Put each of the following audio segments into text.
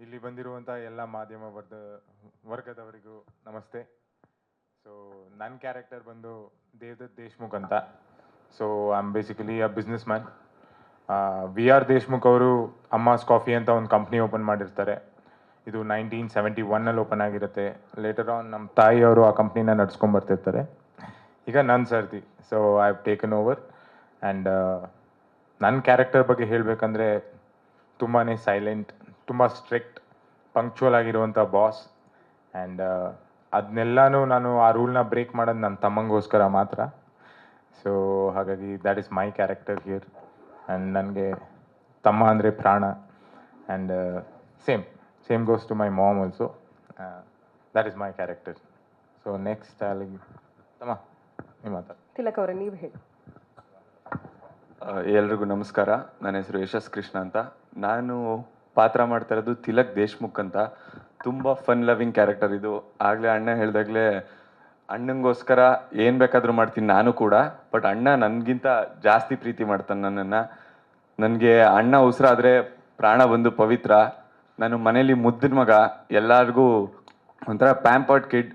ಇಲ್ಲಿ ಬಂದಿರುವಂಥ ಎಲ್ಲ ಮಾಧ್ಯಮ ವರ್ಗದವರಿಗೂ ನಮಸ್ತೆ. ಸೊ ನನ್ನ ಕ್ಯಾರೆಕ್ಟರ್ ಬಂದು ದೇವದತ್ ದೇಶ್ಮುಖ್ ಅಂತ. So I am basically a business man. We are Deshmukh ಅವರು ಅಮ್ಮಾಸ್ ಕಾಫಿ ಅಂತ ಒಂದು ಕಂಪ್ನಿ ಓಪನ್ ಮಾಡಿರ್ತಾರೆ. ಇದು 1971 ಓಪನ್ ಆಗಿರುತ್ತೆ. ಲೇಟರ್ ಆನ್ ನಮ್ಮ ತಾಯಿಯವರು ಆ ಕಂಪ್ನಿನ ನಡ್ಸ್ಕೊಂಡ್ಬರ್ತಿರ್ತಾರೆ. ಈಗ ನನ್ನ ಸರ್ತಿ. So I have taken over. And ನನ್ನ ಕ್ಯಾರೆಕ್ಟರ್ ಬಗ್ಗೆ ಹೇಳಬೇಕಂದ್ರೆ ತುಂಬಾ ಸೈಲೆಂಟ್, ತುಂಬ ಸ್ಟ್ರಿಕ್ಟ್, ಪಂಕ್ಚುವಲ್ ಆಗಿರುವಂಥ ಬಾಸ್. ಆ್ಯಂಡ್ ಅದನ್ನೆಲ್ಲನೂ ನಾನು ಆ ರೂಲ್ನ ಬ್ರೇಕ್ ಮಾಡೋದು ನನ್ನ ತಮ್ಮಂಗೋಸ್ಕರ ಮಾತ್ರ. ಸೊ ಹಾಗಾಗಿ that is my character here. And ನನಗೆ ತಮ್ಮ ಅಂದರೆ ಪ್ರಾಣ. And same goes to my mom also. That is my character. So next ಅಲ್ಲಿ ತಮ್ಮ ನೀವು ಮಾತಾಡಿ. ತಿಲಕ್ ಅವರೇ, ನೀವು ಹೇಳಿ. ಎಲ್ರಿಗೂ ನಮಸ್ಕಾರ. ನನ್ನ ಹೆಸರು ಯಶಸ್ ಕೃಷ್ಣ ಅಂತ. ನಾನು ಪಾತ್ರ ಮಾಡ್ತಾ ಇರೋದು ತಿಲಕ್ ದೇಶ್ಮುಖ್ ಅಂತ. ತುಂಬ ಫನ್ ಲವಿಂಗ್ ಕ್ಯಾರೆಕ್ಟರ್ ಇದು. ಆಗಲೇ ಅಣ್ಣ ಹೇಳ್ದಾಗಲೇ ಅಣ್ಣಂಗೋಸ್ಕರ ಏನು ಬೇಕಾದರೂ ಮಾಡ್ತೀನಿ ನಾನು ಕೂಡ. ಬಟ್ ಅಣ್ಣ ನನಗಿಂತ ಜಾಸ್ತಿ ಪ್ರೀತಿ ಮಾಡ್ತಾನೆ ನನ್ನನ್ನು. ನನಗೆ ಅಣ್ಣ ಉಸಿರಾದರೆ ಪ್ರಾಣ ಬಂದು ಪವಿತ್ರ. ನಾನು ಮನೇಲಿ ಮುದ್ದಿನ ಮಗ, ಎಲ್ಲರಿಗೂ ಒಂಥರ ಪ್ಯಾಂಪರ್ಡ್ ಕಿಡ್.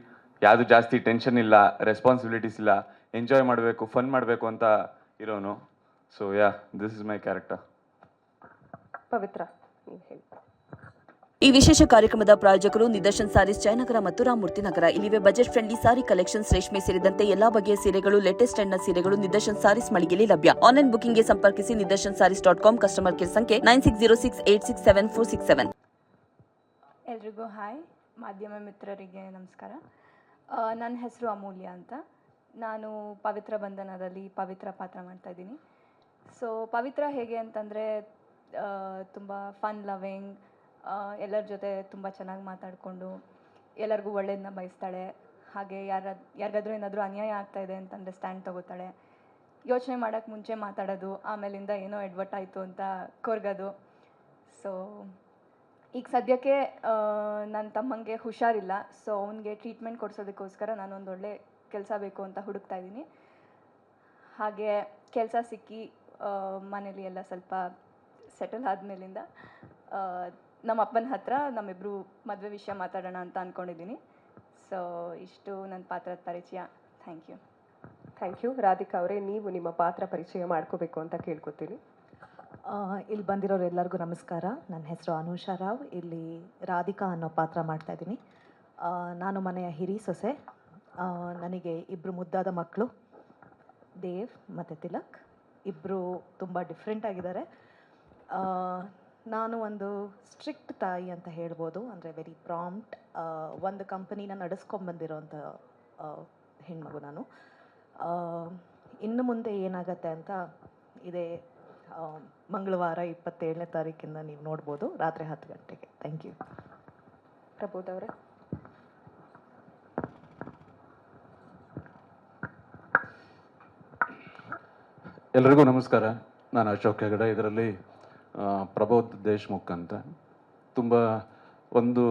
ಯಾವುದು ಜಾಸ್ತಿ ಟೆನ್ಷನ್ ಇಲ್ಲ, ರೆಸ್ಪಾನ್ಸಿಬಿಲಿಟೀಸ್ ಇಲ್ಲ, ಎಂಜಾಯ್ ಮಾಡಬೇಕು, ಫನ್ ಮಾಡಬೇಕು ಅಂತ ಇರೋನು. So this is my character. Pavitra, ನೀವು ಹೇಳಿ. ಈ ವಿಶೇಷ ಕಾರ್ಯಕ್ರಮದ ಪ್ರಾಯೋಜಕರು ನಿದರ್ಶನ್ ಸಾರೀಸ್ ಜಯನಗರ ಮತ್ತು ರಾಮಮೂರ್ತಿ ನಗರ. ಇಲ್ಲಿವೆ ಬಜೆಟ್ ಫ್ರೆಂಡ್ಲಿ ಸಾರಿ ಕಲೆಕ್ಷನ್ಸ್, ರೇಷ್ಮೆ ಸೇರಿದಂತೆ ಎಲ್ಲಾ ಬಗೆಯ ಸೀರೆಗಳು, ಲೇಟೆಸ್ಟ್ ಟ್ರೆಂಡ್ನ ಸೀರೆಗಳು ನಿದರ್ಶನ್ ಸಾರೀಸ್ ಮಳಿಗೆಯಲ್ಲಿ ಲಭ್ಯ. ಆನ್ಲೈನ್ ಬುಕಿಂಗ್ಗೆ ಸಂಪರ್ಕಿಸಿ nidarshansarees.com. ಕಸ್ಟಮರ್ ಕೇರ್ ಸಂಖ್ಯೆ 9606867467. ಎಲ್ರಿಗೂ ಹಾಯ್. ಮಾಧ್ಯಮ ಮಿತ್ರರಿಗೆ ನಮಸ್ಕಾರ. ನನ್ನ ಹೆಸರು ಅಮೂಲ್ಯ ಅಂತ. ನಾನು ಪವಿತ್ರ ಬಂಧನದಲ್ಲಿ ಪವಿತ್ರ ಪಾತ್ರ ಮಾಡ್ತಾಯಿದ್ದೀನಿ. ಸೊ ಪವಿತ್ರ ಹೇಗೆ ಅಂತಂದರೆ ತುಂಬ ಫನ್ ಲವಿಂಗ್, ಎಲ್ಲರ ಜೊತೆ ತುಂಬ ಚೆನ್ನಾಗಿ ಮಾತಾಡಿಕೊಂಡು ಎಲ್ಲರಿಗೂ ಒಳ್ಳೇದನ್ನ ಬಯಸ್ತಾಳೆ. ಹಾಗೆ ಯಾರಿಗಾದ್ರೂ ಏನಾದರೂ ಅನ್ಯಾಯ ಆಗ್ತಾಯಿದೆ ಅಂತಂದರೆ ಸ್ಟ್ಯಾಂಡ್ ತೊಗೋತಾಳೆ. ಯೋಚನೆ ಮಾಡೋಕ್ಕೆ ಮುಂಚೆ ಮಾತಾಡೋದು, ಆಮೇಲಿಂದ ಏನೋ ಎಡ್ವಟ್ಟಾಯಿತು ಅಂತ ಕೊರ್ಗೋದು. ಸೊ ಈಗ ಸದ್ಯಕ್ಕೆ ನನ್ನ ತಮ್ಮಂಗೆ ಹುಷಾರಿಲ್ಲ. ಸೊ ಅವನಿಗೆ ಟ್ರೀಟ್ಮೆಂಟ್ ಕೊಡಿಸೋದಕ್ಕೋಸ್ಕರ ನಾನೊಂದು ಒಳ್ಳೆ ಕೆಲಸ ಬೇಕು ಅಂತ ಹುಡುಕ್ತಾ ಇದ್ದೀನಿ. ಹಾಗೆ ಕೆಲಸ ಸಿಕ್ಕಿ ಮನೇಲಿ ಎಲ್ಲ ಸ್ವಲ್ಪ ಸೆಟಲ್ ಆದಮೇಲಿಂದ ನಮ್ಮ ಅಪ್ಪನ ಹತ್ರ ನಮ್ಮಿಬ್ಬರು ಮದುವೆ ವಿಷಯ ಮಾತಾಡೋಣ ಅಂತ ಅಂದ್ಕೊಂಡಿದ್ದೀನಿ. ಸೊ ಇಷ್ಟು ನನ್ನ ಪಾತ್ರದ ಪರಿಚಯ. Thank you. Thank you. Radhika ಅವರೇ, ನೀವು ನಿಮ್ಮ ಪಾತ್ರ ಪರಿಚಯ ಮಾಡ್ಕೋಬೇಕು ಅಂತ ಕೇಳ್ಕೊತೀನಿ. ಇಲ್ಲಿ ಬಂದಿರೋರೆಲ್ಲರಿಗೂ ನಮಸ್ಕಾರ. ನನ್ನ ಹೆಸರು ಅನುಷಾ ರಾವ್. ಇಲ್ಲಿ ರಾಧಿಕಾ ಅನ್ನೋ ಪಾತ್ರ ಮಾಡ್ತಾಯಿದ್ದೀನಿ. ನಾನು ಮನೆಯ ಹಿರಿ ಸೊಸೆ. ನನಗೆ ಇಬ್ಬರು ಮುದ್ದಾದ ಮಕ್ಕಳು, ದೇವ್ ಮತ್ತು ತಿಲಕ್. ಇಬ್ಬರು ತುಂಬ ಡಿಫ್ರೆಂಟ್ ಆಗಿದ್ದಾರೆ. ನಾನು ಒಂದು ಸ್ಟ್ರಿಕ್ಟ್ ತಾಯಿ ಅಂತ ಹೇಳ್ಬೋದು. ಅಂದರೆ ವೆರಿ ಪ್ರಾಂಪ್ಟ್. ಒಂದು ಕಂಪನಿನ ನಡೆಸ್ಕೊಂಬಂದಿರೋಂಥ ಹೆಣ್ಮಗು ನಾನು. ಇನ್ನು ಮುಂದೆ ಏನಾಗತ್ತೆ ಅಂತ ಇದೇ ಮಂಗಳವಾರ 27ನೇ ತಾರೀಕಿಂದ ನೀವು ನೋಡ್ಬೋದು, ರಾತ್ರಿ 10 ಗಂಟೆಗೆ. Thank you. ಪ್ರಬೋಧ್ ಅವರೇ. ಎಲ್ರಿಗೂ ನಮಸ್ಕಾರ. ನಾನು ಅಶೋಕ್ ಹೆಗಡೆ. ಇದರಲ್ಲಿ ಪ್ರಬೋಧ್ ದೇಶ್ಮುಖ್ ಅಂತ. ತುಂಬ ಒಂದು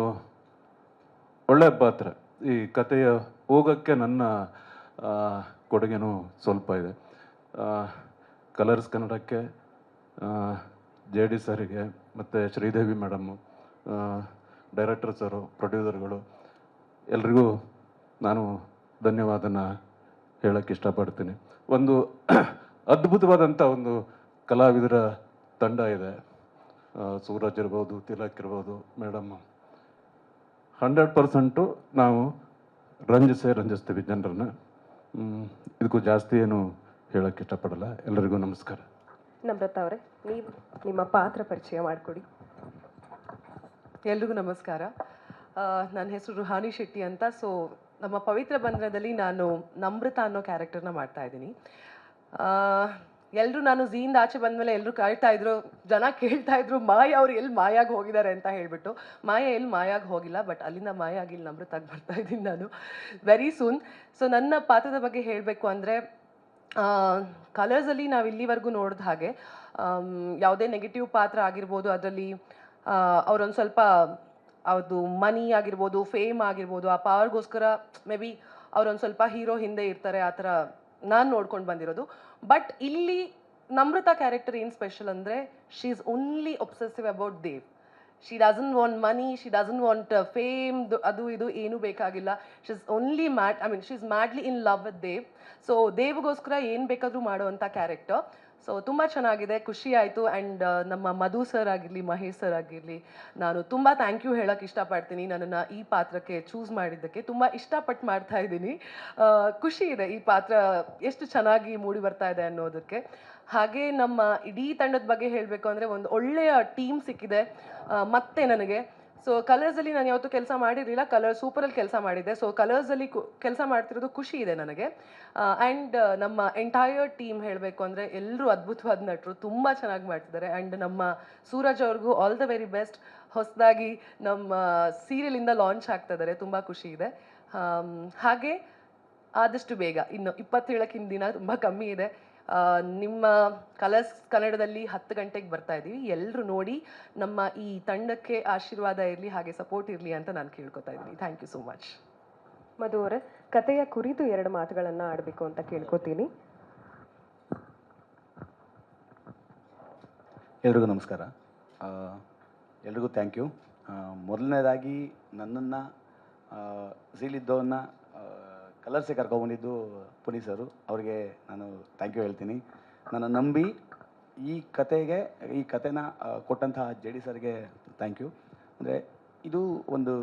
ಒಳ್ಳೆಯ ಪಾತ್ರ. ಈ ಕಥೆಯ ಹೋಗೋಕ್ಕೆ ನನ್ನ ಕೊಡುಗೆನೂ ಸ್ವಲ್ಪ ಇದೆ. ಕಲರ್ಸ್ ಕನ್ನಡಕ್ಕೆ JD ಸರಿಗೆ ಮತ್ತು ಶ್ರೀದೇವಿ ಮೇಡಮ್ಮು, ಡೈರೆಕ್ಟರ್ ಸರು, ಪ್ರೊಡ್ಯೂಸರ್ಗಳು ಎಲ್ರಿಗೂ ನಾನು ಧನ್ಯವಾದನ ಹೇಳೋಕ್ಕೆ ಇಷ್ಟಪಡ್ತೀನಿ. ಒಂದು ಅದ್ಭುತವಾದಂಥ ಒಂದು ಕಲಾವಿದರ ತಂಡ ಇದೆ. ಸೂರಜ್ ಇರ್ಬೋದು, ತಿಲಕ್ ಇರ್ಬೋದು, ಮೇಡಮ್. 100% ನಾವು ರಂಜಿಸ್ತೀವಿ ಜನರನ್ನ. ಇದಕ್ಕೂ ಜಾಸ್ತಿ ಏನು ಹೇಳೋಕ್ಕೆ ಇಷ್ಟಪಡಲ್ಲ. ಎಲ್ಲರಿಗೂ ನಮಸ್ಕಾರ. ನಮ್ರತಾ ಅವರೇ, ನೀವು ನಿಮ್ಮ ಪಾತ್ರ ಪರಿಚಯ ಮಾಡಿಕೊಡಿ. ಎಲ್ರಿಗೂ ನಮಸ್ಕಾರ. ನನ್ನ ಹೆಸರು ರುಹಾನಿ ಶೆಟ್ಟಿ ಅಂತ. ಸೊ ನಮ್ಮ ಪವಿತ್ರ ಬಂಧನದಲ್ಲಿ ನಾನು ನಮ್ರತ ಅನ್ನೋ ಕ್ಯಾರೆಕ್ಟರ್ನ ಮಾಡ್ತಾ ಇದ್ದೀನಿ. ಎಲ್ಲರೂ ನಾನು ಝೀಯಿಂದ ಆಚೆ ಬಂದಮೇಲೆ ಎಲ್ಲರೂ ಕಾಯ್ತಾಯಿದ್ರು, ಜನ ಕೇಳ್ತಾಯಿದ್ರು ಮಾಯ ಅವ್ರು ಎಲ್ಲಿ ಮಾಯಾಗಿ ಹೋಗಿದ್ದಾರೆ ಅಂತ ಹೇಳಿಬಿಟ್ಟು. ಮಾಯ ಎಲ್ಲಿ ಮಾಯಾಗಿ ಹೋಗಿಲ್ಲ, ಬಟ್ ಅಲ್ಲಿಂದ ಮಾಯ ಆಗಿ ಇಲ್ಲಿ ನಮ್ರತಾಗಿ ಬರ್ತಾ ಇದ್ದೀನಿ ನಾನು ವೆರಿ ಸೂನ್. ಸೊ ನನ್ನ ಪಾತ್ರದ ಬಗ್ಗೆ ಹೇಳಬೇಕು ಅಂದರೆ, ಕಲರ್ಸಲ್ಲಿ ನಾವು ಇಲ್ಲಿವರೆಗೂ ನೋಡಿದ ಹಾಗೆ ಯಾವುದೇ ನೆಗೆಟಿವ್ ಪಾತ್ರ ಆಗಿರ್ಬೋದು, ಅದರಲ್ಲಿ ಅವರೊಂದು ಸ್ವಲ್ಪ ಅದು ಮನಿ ಆಗಿರ್ಬೋದು, ಫೇಮ್ ಆಗಿರ್ಬೋದು, ಆ ಪವರ್ಗೋಸ್ಕರ ಮೇ ಬಿ ಅವರೊಂದು ಸ್ವಲ್ಪ ಹೀರೋ ಹಿಂದೆ ಇರ್ತಾರೆ. ಆ ಥರ ನಾನು ನೋಡ್ಕೊಂಡು ಬಂದಿರೋದು. ಬಟ್ ಇಲ್ಲಿ ನಮ್ರತಾ ಕ್ಯಾರೆಕ್ಟರ್ ಏನು ಸ್ಪೆಷಲ್ ಅಂದರೆ, she is only obsessive about Dev. She doesn't want money, she doesn't want fame, ಅದು ಇದು ಏನೂ ಬೇಕಾಗಿಲ್ಲ. She is only she is madly in love with Dev. So ದೇವ್ಗೋಸ್ಕರ ಏನು ಬೇಕಾದರೂ ಮಾಡುವಂಥ ಕ್ಯಾರೆಕ್ಟರ್. ಸೊ ತುಂಬ ಚೆನ್ನಾಗಿದೆ, ಖುಷಿ ಆಯಿತು. ಆ್ಯಂಡ್ ನಮ್ಮ ಮಧು ಸರ್ ಆಗಿರಲಿ, ಮಹೇಶ್ ಸರ್ ಆಗಿರಲಿ, ನಾನು ತುಂಬ ಥ್ಯಾಂಕ್ ಯು ಹೇಳೋಕ್ಕೆ ಇಷ್ಟಪಡ್ತೀನಿ. ನನ್ನನ್ನು ಈ ಪಾತ್ರಕ್ಕೆ ಚೂಸ್ ಮಾಡಿದ್ದಕ್ಕೆ ತುಂಬ ಇಷ್ಟಪಟ್ಟು ಮಾಡ್ತಾ ಇದ್ದೀನಿ. ಖುಷಿ ಇದೆ ಈ ಪಾತ್ರ ಎಷ್ಟು ಚೆನ್ನಾಗಿ ಮೂಡಿ ಬರ್ತಾ ಇದೆ ಅನ್ನೋದಕ್ಕೆ. ಹಾಗೆ ನಮ್ಮ ಇಡೀ ತಂಡದ ಬಗ್ಗೆ ಹೇಳಬೇಕು ಅಂದರೆ ಒಂದು ಒಳ್ಳೆಯ ಟೀಮ್ ಸಿಕ್ಕಿದೆ ಮತ್ತೆ ನನಗೆ. ಸೊ ಕಲರ್ಸಲ್ಲಿ ನಾನು ಯಾವತ್ತೂ ಕೆಲಸ ಮಾಡಿರಲಿಲ್ಲ, ಕಲರ್ ಸೂಪರಲ್ಲಿ ಕೆಲಸ ಮಾಡಿದ್ದೆ. ಸೊ ಕಲರ್ಸಲ್ಲಿ ಕೆಲಸ ಮಾಡ್ತಿರೋದು ಖುಷಿ ಇದೆ ನನಗೆ. ಆ್ಯಂಡ್ ನಮ್ಮ ಎಂಟೈರ್ ಟೀಮ್ ಹೇಳಬೇಕು ಅಂದರೆ ಎಲ್ಲರೂ ಅದ್ಭುತವಾದ ನಟರು, ತುಂಬ ಚೆನ್ನಾಗಿ ಮಾಡ್ತಿದ್ದಾರೆ. ಆ್ಯಂಡ್ ನಮ್ಮ ಸೂರಜ್ ಅವ್ರಿಗೂ ಆಲ್ ದ ವೆರಿ ಬೆಸ್ಟ್. ಹೊಸದಾಗಿ ನಮ್ಮ ಸೀರಿಯಲಿಂದ ಲಾಂಚ್ ಆಗ್ತಾ ಇದ್ದಾರೆ, ತುಂಬ ಖುಷಿ ಇದೆ. ಹಾಗೆ ಆದಷ್ಟು ಬೇಗ, ಇನ್ನು 27ಕ್ಕಿಂತ ದಿನ ತುಂಬ ಕಮ್ಮಿ ಇದೆ. ನಿಮ್ಮ ಕಲರ್ಸ್ ಕನ್ನಡದಲ್ಲಿ 10 ಗಂಟೆಗೆ ಬರ್ತಾ ಇದ್ದೀವಿ, ಎಲ್ಲರೂ ನೋಡಿ ನಮ್ಮ ಈ ತಂಡಕ್ಕೆ ಆಶೀರ್ವಾದ ಇರಲಿ, ಹಾಗೆ ಸಪೋರ್ಟ್ ಇರಲಿ ಅಂತ ನಾನು ಕೇಳ್ಕೊತಾ ಇದ್ದೀನಿ. Thank you so much. Madhu ಅವರೇ, ಕಥೆಯ ಕುರಿತು 2 ಮಾತುಗಳನ್ನು ಆಡಬೇಕು ಅಂತ ಕೇಳ್ಕೊತೀನಿ. ಎಲ್ರಿಗೂ ನಮಸ್ಕಾರ. ಎಲ್ರಿಗೂ ಥ್ಯಾಂಕ್ ಯು. ಮೊದಲನೇದಾಗಿ ನನ್ನನ್ನು ಸೀಲಿದ್ದವನ್ನ ಕಲರ್ಸಿಗೆ ಕರ್ಕೊಂಡ್ಬಂದಿದ್ದು ಪುನೀತ್ ಸರು, ಅವರಿಗೆ ನಾನು ಥ್ಯಾಂಕ್ ಯು ಹೇಳ್ತೀನಿ. ನನ್ನ ನಂಬಿ ಈ ಕತೆನ ಕೊಟ್ಟಂತಹ ಜೆ ಡಿ ಸರ್ಗೆ ಥ್ಯಾಂಕ್ ಯು. ಅಂದರೆ ಇದು ಒಂದು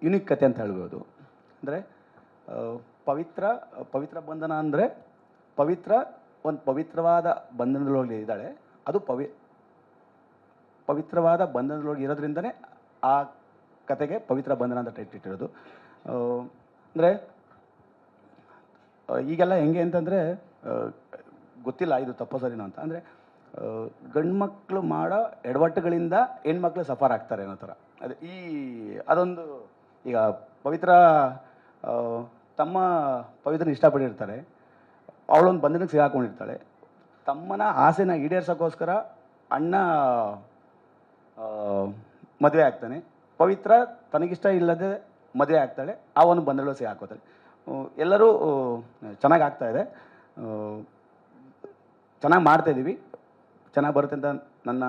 ಯುನಿಕ್ ಕತೆ ಅಂತ ಹೇಳ್ಬೋದು. ಅಂದರೆ ಪವಿತ್ರ ಬಂಧನ ಅಂದರೆ ಒಂದು ಪವಿತ್ರವಾದ ಬಂಧನದೊಳಗೆ ಇದ್ದಾಳೆ. ಅದು ಪವಿತ್ರವಾದ ಬಂಧನದೊಳಗೆ ಇರೋದ್ರಿಂದನೇ ಆ ಕತೆಗೆ ಪವಿತ್ರ ಬಂಧನ ಅಂತ ಟೈಟ್ ಇಟ್ಟಿರೋದು. ಅಂದರೆ ಈಗೆಲ್ಲ ಹೆಂಗೆ ಅಂತಂದರೆ ಗೊತ್ತಿಲ್ಲ ಇದು ತಪ್ಪೋ ಸರಿನೋ ಅಂತ. ಅಂದರೆ ಗಂಡು ಮಕ್ಕಳು ಮಾಡೋ ಎಡವಟ್ಟುಗಳಿಂದ ಹೆಣ್ಮಕ್ಳು ಸಫರ್ ಆಗ್ತಾರೆ ಅನ್ನೋ ಥರ. ಅದೊಂದು ಈಗ ತಮ್ಮ ಪವಿತ್ರನ ಇಷ್ಟಪಟ್ಟಿರ್ತಾರೆ, ಅವಳೊಂದು ಬಂಧನಕ್ಕೆ ಸಿಗಾಕೊಂಡಿರ್ತಾಳೆ. ತಮ್ಮನ ಆಸೆನ ಈಡೇರ್ಸೋಕ್ಕೋಸ್ಕರ ಅಣ್ಣ ಮದುವೆ ಆಗ್ತಾನೆ. ಪವಿತ್ರ ತನಗಿಷ್ಟ ಇಲ್ಲದೆ ಮದುವೆ ಆಗ್ತಾಳೆ, ಆ ಒಂದು ಬಂಧನಗಳು ಸಿಗಾಕೋತಾಳೆ. ಎಲ್ಲರೂ ಚೆನ್ನಾಗಿ ಆಗ್ತಾಯಿದೆ, ಚೆನ್ನಾಗಿ ಮಾಡ್ತಾಯಿದ್ದೀವಿ, ಚೆನ್ನಾಗಿ ಬರುತ್ತೆ ಅಂತ ನನ್ನ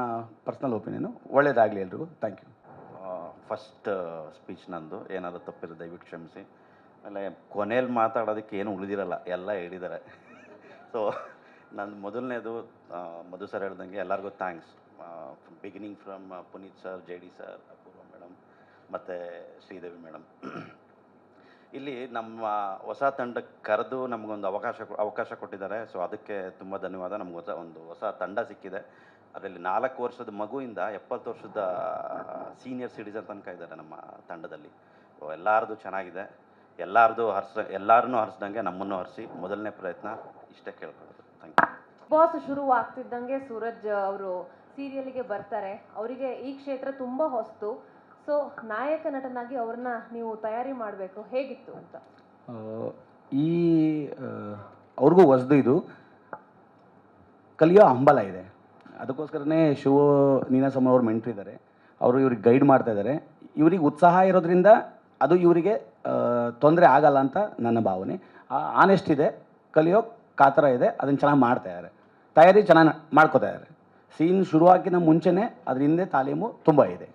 ಪರ್ಸ್ನಲ್ ಒಪಿನಿಯನು. ಒಳ್ಳೆಯದಾಗಲಿ ಎಲ್ರಿಗೂ. Thank you. ಫಸ್ಟ್ ಸ್ಪೀಚ್ ನಂದು, ಏನಾದರೂ ತಪ್ಪಿರೋ ದಯವಿಟ್ಟು ಕ್ಷಮಿಸಿ. ಆಮೇಲೆ ಕೊನೆಯಲ್ಲಿ ಮಾತಾಡೋದಕ್ಕೆ ಏನು ಉಳಿದಿರಲ್ಲ, ಎಲ್ಲ ಹೇಳಿದ್ದಾರೆ. ಸೊ ನಂದು ಮೊದಲನೇದು ಮಧು ಸರ್ ಹೇಳ್ದಂಗೆ ಎಲ್ಲರಿಗೂ thanks. Beginning from Puneeth sir, J D sir, Apoorva madam ಮತ್ತು ಶ್ರೀದೇವಿ ಮೇಡಮ್. ಇಲ್ಲಿ ನಮ್ಮ ಹೊಸ ತಂಡಕ್ಕೆ ಕರೆದು ನಮಗೊಂದು ಅವಕಾಶ ಕೊಟ್ಟಿದ್ದಾರೆ. ಸೊ ಅದಕ್ಕೆ ತುಂಬ ಧನ್ಯವಾದ. ನಮ್ಗೆ ಒಂದು ಹೊಸ ತಂಡ ಸಿಕ್ಕಿದೆ. ಅದರಲ್ಲಿ 4 ವರ್ಷದ ಮಗುವಿಂದ 70 ವರ್ಷದ ಸೀನಿಯರ್ ಸಿಟಿಸನ್ ತನಕ ಇದ್ದಾರೆ ನಮ್ಮ ತಂಡದಲ್ಲಿ. ಸೊ ಎಲ್ಲರದು ಚೆನ್ನಾಗಿದೆ, ಎಲ್ಲರನ್ನೂ ಹರಿಸ್ದಂಗೆ ನಮ್ಮನ್ನು ಹರಿಸಿ. ಮೊದಲನೇ ಪ್ರಯತ್ನ ಇಷ್ಟೇ ಕೇಳ್ಕೊಳ್ಳೋದು. Thank you. ಬಾಸ್ ಶುರು ಆಗ್ತಿದ್ದಂಗೆ ಸೂರಜ್ ಅವರು ಸೀರಿಯಲ್ಗೆ ಬರ್ತಾರೆ. ಅವರಿಗೆ ಈ ಕ್ಷೇತ್ರ ತುಂಬ ಹೊಸ್ತು. ಸೊ ನಾಯಕ ನಟನಾಗಿ ಅವ್ರನ್ನ ನೀವು ತಯಾರಿ ಮಾಡಬೇಕು, ಹೇಗಿತ್ತು ಅಂತ? ಅವ್ರಿಗೂ ಹೊಸದು, ಇದು ಕಲಿಯೋ ಹಂಬಲ ಇದೆ. ಅದಕ್ಕೋಸ್ಕರನೇ ನೀನಾಸಮ್ಮ ಅವ್ರು ಮೆಂಟ್ರ್ ಇದ್ದಾರೆ, ಅವರು ಇವ್ರಿಗೆ ಗೈಡ್ ಮಾಡ್ತಾ ಇದ್ದಾರೆ. ಇವ್ರಿಗೆ ಉತ್ಸಾಹ ಇರೋದ್ರಿಂದ ಅದು ಇವರಿಗೆ ತೊಂದರೆ ಆಗಲ್ಲ ಅಂತ ನನ್ನ ಭಾವನೆ. ಆನೆಸ್ಟ್ ಇದೆ, ಕಲಿಯೋ ಕಾತರ ಇದೆ, ಅದನ್ನು ಚೆನ್ನಾಗಿ ಮಾಡ್ತಾಯಿದ್ದಾರೆ, ತಯಾರಿ ಚೆನ್ನಾಗಿ ಮಾಡ್ಕೋತಾ ಇದ್ದಾರೆ. ಸೀನ್ ಶುರುವಾಗಿನ ಮುಂಚೆನೇ ಅದ್ರ ಹಿಂದೆ ತಾಲೀಮು ತುಂಬ ಇದೆ.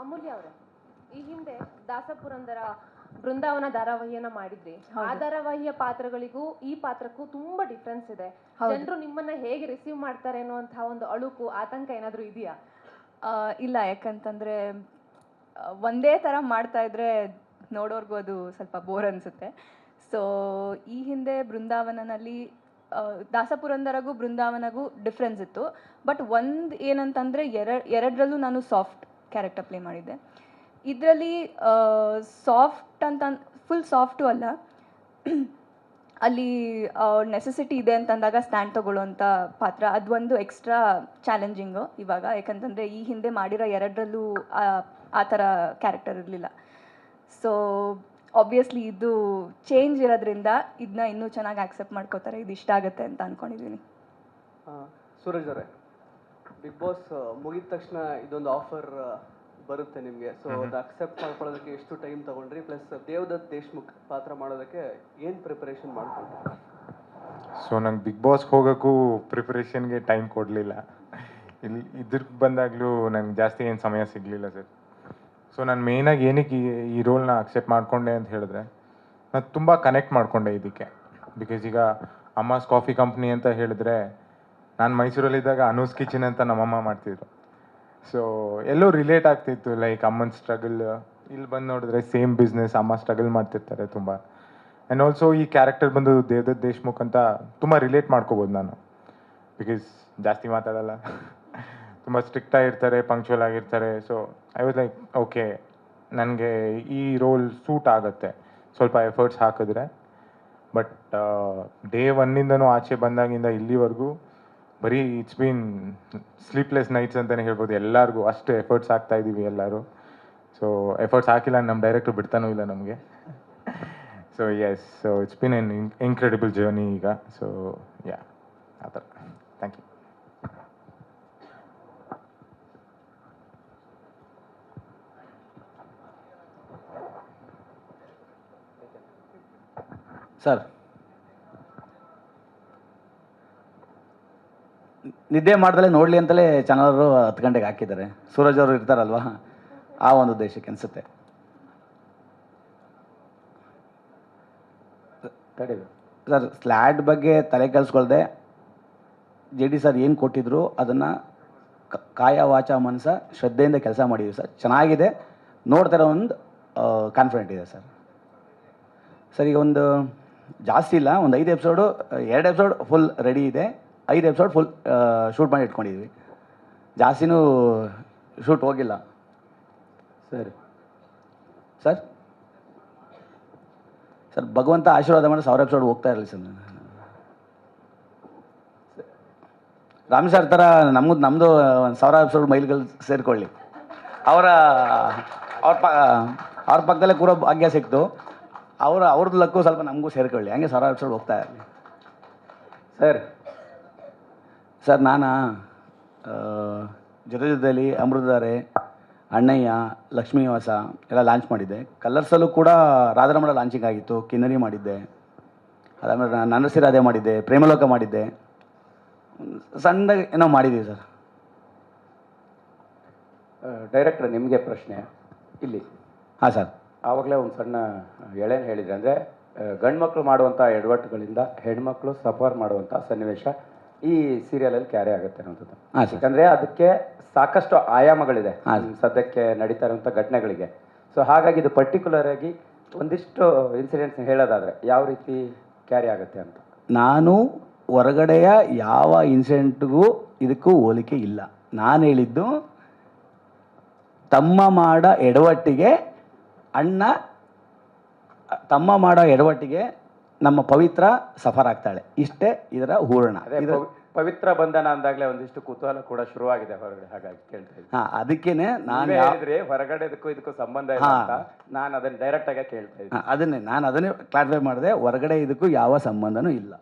ಅಮೂಲ್ಯ ಅವರೇ, ಈ ಹಿಂದೆ ದಾಸಪುರಂದರ ಬೃಂದಾವನ ಧಾರಾವಾಹಿಯನ್ನ ಮಾಡಿದ್ರಿ. ಆ ಧಾರಾವಾಹಿಯ ಪಾತ್ರಗಳಿಗೂ ಈ ಪಾತ್ರಕ್ಕೂ ತುಂಬಾ ಡಿಫ್ರೆನ್ಸ್ ಇದೆ. ಜನರು ನಿಮ್ಮನ್ನ ಹೇಗೆ ರಿಸೀವ್ ಮಾಡ್ತಾರೆ ಅನ್ನುವಂತಹ ಒಂದು ಅಳುಕು, ಆತಂಕ ಏನಾದರೂ ಇದೆಯಾ? ಇಲ್ಲ, ಯಾಕಂತಂದರೆ ಒಂದೇ ಥರ ಮಾಡ್ತಾ ಇದ್ರೆ ನೋಡೋರ್ಗೂ ಅದು ಸ್ವಲ್ಪ ಬೋರ್ ಅನಿಸುತ್ತೆ. ಸೊ ಈ ಹಿಂದೆ ಬೃಂದಾವನನಲ್ಲಿ ದಾಸಪುರಂದರಗೂ ಬೃಂದಾವನಗೂ ಡಿಫ್ರೆನ್ಸ್ ಇತ್ತು. ಬಟ್ ಒಂದು ಏನಂತಂದರೆ ಎರಡರಲ್ಲೂ ನಾನು ಸಾಫ್ಟ್ ಕ್ಯಾರೆಕ್ಟರ್ ಪ್ಲೇ ಮಾಡಿದ್ದೆ. ಇದರಲ್ಲಿ ಸಾಫ್ಟ್ ಅಂತ ಫುಲ್ ಸಾಫ್ಟು ಅಲ್ಲ, ಅಲ್ಲಿ ನೆಸೆಸಿಟಿ ಇದೆ ಅಂತಂದಾಗ ಸ್ಟ್ಯಾಂಡ್ ತೊಗೊಳ್ಳೋಂಥ ಪಾತ್ರ, ಅದು ಒಂದು ಎಕ್ಸ್ಟ್ರಾ ಚಾಲೆಂಜಿಂಗು ಇವಾಗ. ಯಾಕಂತಂದರೆ ಈ ಹಿಂದೆ ಮಾಡಿರೋ ಎರಡರಲ್ಲೂ ಆ ಥರ ಕ್ಯಾರೆಕ್ಟರ್ ಇರಲಿಲ್ಲ. ಸೊ ಆಬ್ವಿಯಸ್ಲಿ ಇದು ಚೇಂಜ್ ಇರೋದ್ರಿಂದ ಇದನ್ನ ಇನ್ನೂ ಚೆನ್ನಾಗಿ ಆಕ್ಸೆಪ್ಟ್ ಮಾಡ್ಕೋತಾರೆ, ಇದು ಇಷ್ಟ ಆಗುತ್ತೆ ಅಂತ ಅಂದ್ಕೊಂಡಿದ್ದೀನಿ. ಸೂರಜ್ ಅವರೇ, ಬಿಗ್ ಬಾಸ್ ಮುಗಿದ ತಕ್ಷಣ ಇದೊಂದು ಆಫರ್ ಬರುತ್ತೆ ನಿಮಗೆ. ಸೊ ಅದು ಅಕ್ಸೆಪ್ಟ್ ಮಾಡ್ಕೊಳ್ಳೋದಕ್ಕೆ ಎಷ್ಟು ಟೈಮ್ ತೊಗೊಂಡ್ರಿ? ಪ್ಲಸ್ ದೇವದತ್ ದೇಶ್ಮುಖ್ ಪಾತ್ರ ಮಾಡೋದಕ್ಕೆ ಏನು ಪ್ರಿಪರೇಷನ್ ಮಾಡ್ಕೊಂಡ್ರಿ? ಸೊ ನಂಗೆ ಬಿಗ್ ಬಾಸ್ಗೆ ಹೋಗೋಕ್ಕೂ ಪ್ರಿಪ್ರೇಷನ್ಗೆ ಟೈಮ್ ಕೊಡಲಿಲ್ಲ. ಇದ್ರಿಗೆ ಬಂದಾಗಲೂ ನಂಗೆ ಜಾಸ್ತಿ ಏನು ಸಮಯ ಸಿಗಲಿಲ್ಲ ಸರ್. ಸೊ ನಾನು ಮೇಯ್ನಾಗಿ ಏನಕ್ಕೆ ಈ ರೋಲ್ನ ಅಕ್ಸೆಪ್ಟ್ ಮಾಡಿಕೊಂಡೆ ಅಂತ ಹೇಳಿದ್ರೆ, ನಾನು ತುಂಬ ಕನೆಕ್ಟ್ ಮಾಡಿಕೊಂಡೆ ಇದಕ್ಕೆ. ಬಿಕಾಸ್ ಈಗ ಅಮ್ಮಾಸ್ ಕಾಫಿ ಕಂಪ್ನಿ ಅಂತ ಹೇಳಿದ್ರೆ, ನಾನು ಮೈಸೂರಲ್ಲಿದ್ದಾಗ ಅನೂಸ್ ಕಿಚನ್ ಅಂತ ನಮ್ಮಮ್ಮ ಮಾಡ್ತಿದ್ರು. ಸೊ ಎಲ್ಲೋ ರಿಲೇಟ್ ಆಗ್ತಿತ್ತು, ಲೈಕ್ ಅಮ್ಮನ ಸ್ಟ್ರಗಲ್. ಇಲ್ಲಿ ಬಂದು ನೋಡಿದ್ರೆ ಸೇಮ್ ಬಿಸ್ನೆಸ್, ಅಮ್ಮ ಸ್ಟ್ರಗಲ್ ಮಾಡ್ತಿರ್ತಾರೆ ತುಂಬ. ಆ್ಯಂಡ್ ಆಲ್ಸೋ ಈ ಕ್ಯಾರೆಕ್ಟರ್ ಬಂದು ದೇವದತ್ ದೇಶ್ಮುಖ್ ಅಂತ ತುಂಬ ರಿಲೇಟ್ ಮಾಡ್ಕೋಬೋದು ನಾನು. ಬಿಕಾಸ್ ಜಾಸ್ತಿ ಮಾತಾಡಲ್ಲ, ತುಂಬ ಸ್ಟ್ರಿಕ್ಟಾಗಿರ್ತಾರೆ, ಪಂಕ್ಚುವಲ್ ಆಗಿರ್ತಾರೆ. So I was like okay, ನನಗೆ ಈ ರೋಲ್ ಸೂಟ್ ಆಗುತ್ತೆ ಸ್ವಲ್ಪ ಎಫರ್ಟ್ಸ್ ಹಾಕಿದ್ರೆ. ಬಟ್ ಡೇ ಒನ್ನಿಂದನೂ ಆಚೆ ಬಂದಾಗಿಂದ ಇಲ್ಲಿವರೆಗೂ ಬರೀ ಇಟ್ಸ್ ಬೀನ್ ಸ್ಲೀಪ್ಲೆಸ್ ನೈಟ್ಸ್ ಅಂತಲೇ ಹೇಳ್ಬೋದು. ಎಲ್ಲರಿಗೂ ಅಷ್ಟು ಎಫರ್ಟ್ಸ್ ಹಾಕ್ತಾ ಇದ್ದೀವಿ ಎಲ್ಲರೂ. ಸೊ ಎಫರ್ಟ್ಸ್ ಹಾಕಿಲ್ಲ ನಮ್ಮ ಡೈರೆಕ್ಟ್ರು ಬಿಡ್ತಾನೂ ಇಲ್ಲ ನಮಗೆ. So yes, so it's been an incredible journey ಈಗ. ಸೊ ಯಾ, ಆ ಥರ. Thank you. ಸರ್, ನಿದ್ದೆ ಮಾಡ್ದಲೇ ನೋಡಲಿ ಅಂತಲೇ ಚಾನಲರು 10 ಗಂಟೆಗೆ ಹಾಕಿದ್ದಾರೆ. ಸೂರಜ್ ಅವರು ಇರ್ತಾರಲ್ವಾ, ಆ ಒಂದು ಉದ್ದೇಶಕ್ಕೆ ಅನಿಸುತ್ತೆ. ಸರ್, ಸ್ಲ್ಯಾಡ್ ಬಗ್ಗೆ ತಲೆ ಕೆಲ್ಸ್ಕೊಳ್ದೆ JD ಸರ್ ಏನು ಕೊಟ್ಟಿದ್ರು ಅದನ್ನು ಕಾಯ ವಾಚ ಮನಸ ಶ್ರದ್ಧೆಯಿಂದ ಕೆಲಸ ಮಾಡಿದ್ದೀವಿ ಸರ್. ಚೆನ್ನಾಗಿದೆ, ನೋಡ್ತಾರೆ, ಒಂದು ಕಾನ್ಫಿಡೆಂಟ್ ಇದೆ ಸರ್. ಸರ್, ಈಗ ಒಂದು ಜಾಸ್ತಿ ಇಲ್ಲ, ಒಂದು 5 ಎಪಿಸೋಡು, 2 ಎಪಿಸೋಡ್ ಫುಲ್ ರೆಡಿ ಇದೆ, 5 ಎಪಿಸೋಡ್ ಫುಲ್ ಶೂಟ್ ಮಾಡಿ ಇಟ್ಕೊಂಡಿದ್ವಿ. ಜಾಸ್ತಿನೂ ಶೂಟ್ ಹೋಗಿಲ್ಲ ಸರ್. ಸರ್ ಸರ್ ಭಗವಂತ ಆಶೀರ್ವಾದ ಮಾಡಿ 1000 ಎಪಿಸೋಡ್ ಹೋಗ್ತಾ ಇರಲಿ ಸರ್. ರಾಮ್ ಸರ್ ಥರ ನಮ್ಮದು 1000 ಎಪಿಸೋಡ್ ಮೈಲ್ಗಳು ಸೇರಿಕೊಳ್ಳಿ. ಅವ್ರ ಪಕ್ಕದಲ್ಲೇ ಕೂರೋ ಭಾಗ್ಯ ಸಿಕ್ತು. ಅವ್ರದ್ದು ಲಕ್ಕು ಸ್ವಲ್ಪ ನಮಗೂ ಸೇರ್ಕೊಳ್ಳಿ, ಹಂಗೆ 1000 ಎಪಿಸೋಡ್ ಹೋಗ್ತಾ ಇರಲಿ ಸರ್. ನಾನು ಜೊತೆಯಲ್ಲಿ ಅಮೃತಧಾರೆ, ಅಣ್ಣಯ್ಯ, ಲಕ್ಷ್ಮೀವಾಸ ಎಲ್ಲ ಲಾಂಚ್ ಮಾಡಿದ್ದೆ. ಕಲರ್ಸಲ್ಲೂ ಕೂಡ ರಾಧಾರಮಣ ಲಾಂಚಿಂಗ್ ಆಗಿತ್ತು, ಕಿನ್ನರಿ ಮಾಡಿದ್ದೆ. ಅದಾದಮೇಲೆ ನನ್ನಸಿ ರಾಧೆ ಮಾಡಿದ್ದೆ, ಪ್ರೇಮಲೋಕ ಮಾಡಿದ್ದೆ, ಸಣ್ಣದಾಗಿ ಏನೋ ಮಾಡಿದ್ದೀವಿ ಸರ್. ಡೈರೆಕ್ಟರ್, ನಿಮಗೆ ಪ್ರಶ್ನೆ ಇಲ್ಲಿ. ಹಾಂ ಸರ್. ಆವಾಗಲೇ ಒಂದು ಸಣ್ಣ ಎಳೆನ ಹೇಳಿದರೆ, ಅಂದರೆ ಗಂಡ್ಮಕ್ಳು ಮಾಡುವಂಥ ಎಡವಟ್ಟುಗಳಿಂದ ಹೆಣ್ಮಕ್ಳು ಸಫರ್ ಮಾಡುವಂಥ ಸನ್ನಿವೇಶ ಈ ಸೀರಿಯಲಲ್ಲಿ ಕ್ಯಾರಿ ಆಗುತ್ತೆ ಅನ್ನೋಂಥದ್ದು. ಹಾಂ ಸರ್. ಯಾಕಂದರೆ ಅದಕ್ಕೆ ಸಾಕಷ್ಟು ಆಯಾಮಗಳಿದೆ ಸದ್ಯಕ್ಕೆ ನಡೀತಾ ಇರುವಂಥ ಘಟನೆಗಳಿಗೆ. ಸೊ ಹಾಗಾಗಿ ಇದು ಪರ್ಟಿಕ್ಯುಲರ್ ಆಗಿ ಒಂದಿಷ್ಟು ಇನ್ಸಿಡೆಂಟ್ಸ್ ಹೇಳೋದಾದರೆ ಯಾವ ರೀತಿ ಕ್ಯಾರಿ ಆಗುತ್ತೆ ಅಂತ. ನಾನು ಹೊರಗಡೆಯ ಯಾವ ಇನ್ಸಿಡೆಂಟ್ಗೂ ಇದಕ್ಕೂ ಹೋಲಿಕೆ ಇಲ್ಲ. ನಾನು ಹೇಳಿದ್ದು ತಮ್ಮ ಮಾಡೋ ಎಡವಟ್ಟಿಗೆ ನಮ್ಮ ಪವಿತ್ರ ಸಫರ್ ಆಗ್ತಾಳೆ, ಇಷ್ಟೇ ಇದರ ಹೂರಣ. ಪವಿತ್ರ ಬಂಧನ ಅಂದಾಗಲೇ ಒಂದಿಷ್ಟು ಕುತೂಹಲ ಕೂಡ ಶುರುವಾಗಿದೆ ಹೊರಗಡೆ, ಹಾಗಾಗಿ ಕೇಳ್ತಾ ಇದ್ದೀನಿ. ಹಾಂ, ಅದಕ್ಕೇನೆ ನಾನು ಹೇಳಿದ್ರೆ ಹೊರಗಡೆ ಇದಕ್ಕೂ ಸಂಬಂಧ ಇಲ್ಲ ಅಂತ ನಾನು ಅದನ್ನು ಡೈರೆಕ್ಟ್ ಆಗಿ ಕೇಳ್ತಾ ಇದ್ದೀನಿ. ಅದನ್ನೇ ಕ್ಲಾರಿಫೈ ಮಾಡಿದೆ. ಹೊರಗಡೆ ಇದಕ್ಕೂ ಯಾವ ಸಂಬಂಧನೂ ಇಲ್ಲ.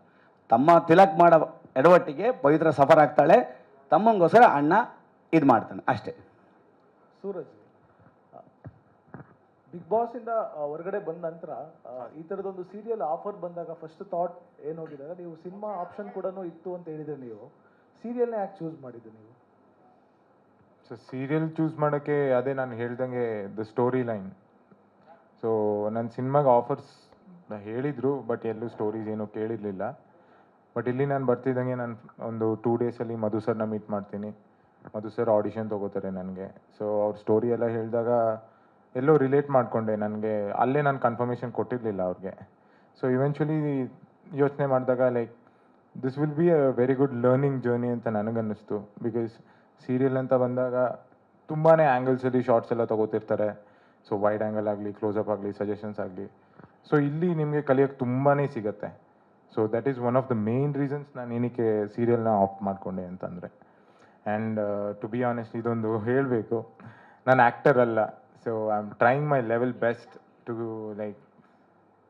ತಮ್ಮ ತಿಲಕ್ ಮಾಡೋ ಎಡವಟ್ಟಿಗೆ ಪವಿತ್ರ ಸಫರ್ ಆಗ್ತಾಳೆ, ತಮ್ಮಂಗೋಸ್ಕರ ಅಣ್ಣ ಇದು ಮಾಡ್ತಾನೆ, ಅಷ್ಟೇ. ಸೂರಜ್, ಬಿಗ್ ಬಾಸ್ ಇಂದ ಹೊರಗಡೆ ಬಂದ ನಂತರ ಈ ಥರದೊಂದು ಸೀರಿಯಲ್ ಆಫರ್ ಬಂದಾಗ ಫಸ್ಟ್ ಥಾಟ್ ಏನು ಹೋಗಿದಾಗ, ನೀವು ಸಿನಿಮಾ ಆಪ್ಷನ್ ಕೂಡ ಇತ್ತು ಅಂತ ಹೇಳಿದ್ರೆ, ನೀವು ಸೀರಿಯಲ್ನೇ ಯಾಕೆ ಚೂಸ್ ಮಾಡಿದ್ದು ನೀವು? ಸೊ ಸೀರಿಯಲ್ ಚೂಸ್ ಮಾಡೋಕ್ಕೆ ಅದೇ ನಾನು ಹೇಳ್ದಂಗೆ ದ ಸ್ಟೋರಿ ಲೈನ್. ಸೊ ನನ್ನ ಸಿನಿಮಾಗೆ ಆಫರ್ಸ್ ಹೇಳಿದರು, ಬಟ್ ಎಲ್ಲೂ ಸ್ಟೋರೀಸ್ ಏನೂ ಕೇಳಿರಲಿಲ್ಲ. ಬಟ್ ಇಲ್ಲಿ ನಾನು ಬರ್ತಿದ್ದಂಗೆ ನಾನು ಒಂದು 2 ಡೇಸಲ್ಲಿ ಮಧು ಸರ್ನ ಮೀಟ್ ಮಾಡ್ತೀನಿ. ಮಧು ಸರ್ ಆಡಿಷನ್ ತೊಗೋತಾರೆ ನನಗೆ. ಸೊ ಅವ್ರ ಸ್ಟೋರಿ ಎಲ್ಲ ಹೇಳಿದಾಗ ಎಲ್ಲೋ ರಿಲೇಟ್ ಮಾಡಿಕೊಂಡೆ. ನನಗೆ ಅಲ್ಲೇ ನಾನು ಕನ್ಫರ್ಮೇಷನ್ ಕೊಟ್ಟಿರಲಿಲ್ಲ ಅವ್ರಿಗೆ. ಸೊ ಇವೆಂಚುಲಿ ಯೋಚನೆ ಮಾಡಿದಾಗ like this will be a very good learning journey ಅಂತ ನನಗನ್ನಿಸ್ತು. ಬಿಕಾಸ್ ಸೀರಿಯಲ್ ಅಂತ ಬಂದಾಗ ತುಂಬಾ ಆ್ಯಂಗಲ್ಸಲ್ಲಿ ಶಾರ್ಟ್ಸ್ ಎಲ್ಲ ತೊಗೋತಿರ್ತಾರೆ. ಸೊ ವೈಡ್ ಆ್ಯಂಗಲ್ ಆಗಲಿ, ಕ್ಲೋಸಪ್ ಆಗಲಿ, ಸಜೆಷನ್ಸ್ ಆಗಲಿ. ಸೊ ಇಲ್ಲಿ ನಿಮಗೆ ಕಲಿಯೋಕ್ಕೆ ತುಂಬಾ ಸಿಗುತ್ತೆ. So that is one of the main reasons ನಾನು ಏನಕ್ಕೆ ಸೀರಿಯಲ್ನ ಆಫ್ ಮಾಡಿಕೊಂಡೆ ಅಂತಂದರೆ. ಆ್ಯಂಡ್ ಟು ಬಿ ಆನೆಸ್ಟ್, ಇದೊಂದು ಹೇಳಬೇಕು, ನಾನು ಆ್ಯಕ್ಟರ್ ಅಲ್ಲ. So I am trying my level best to like,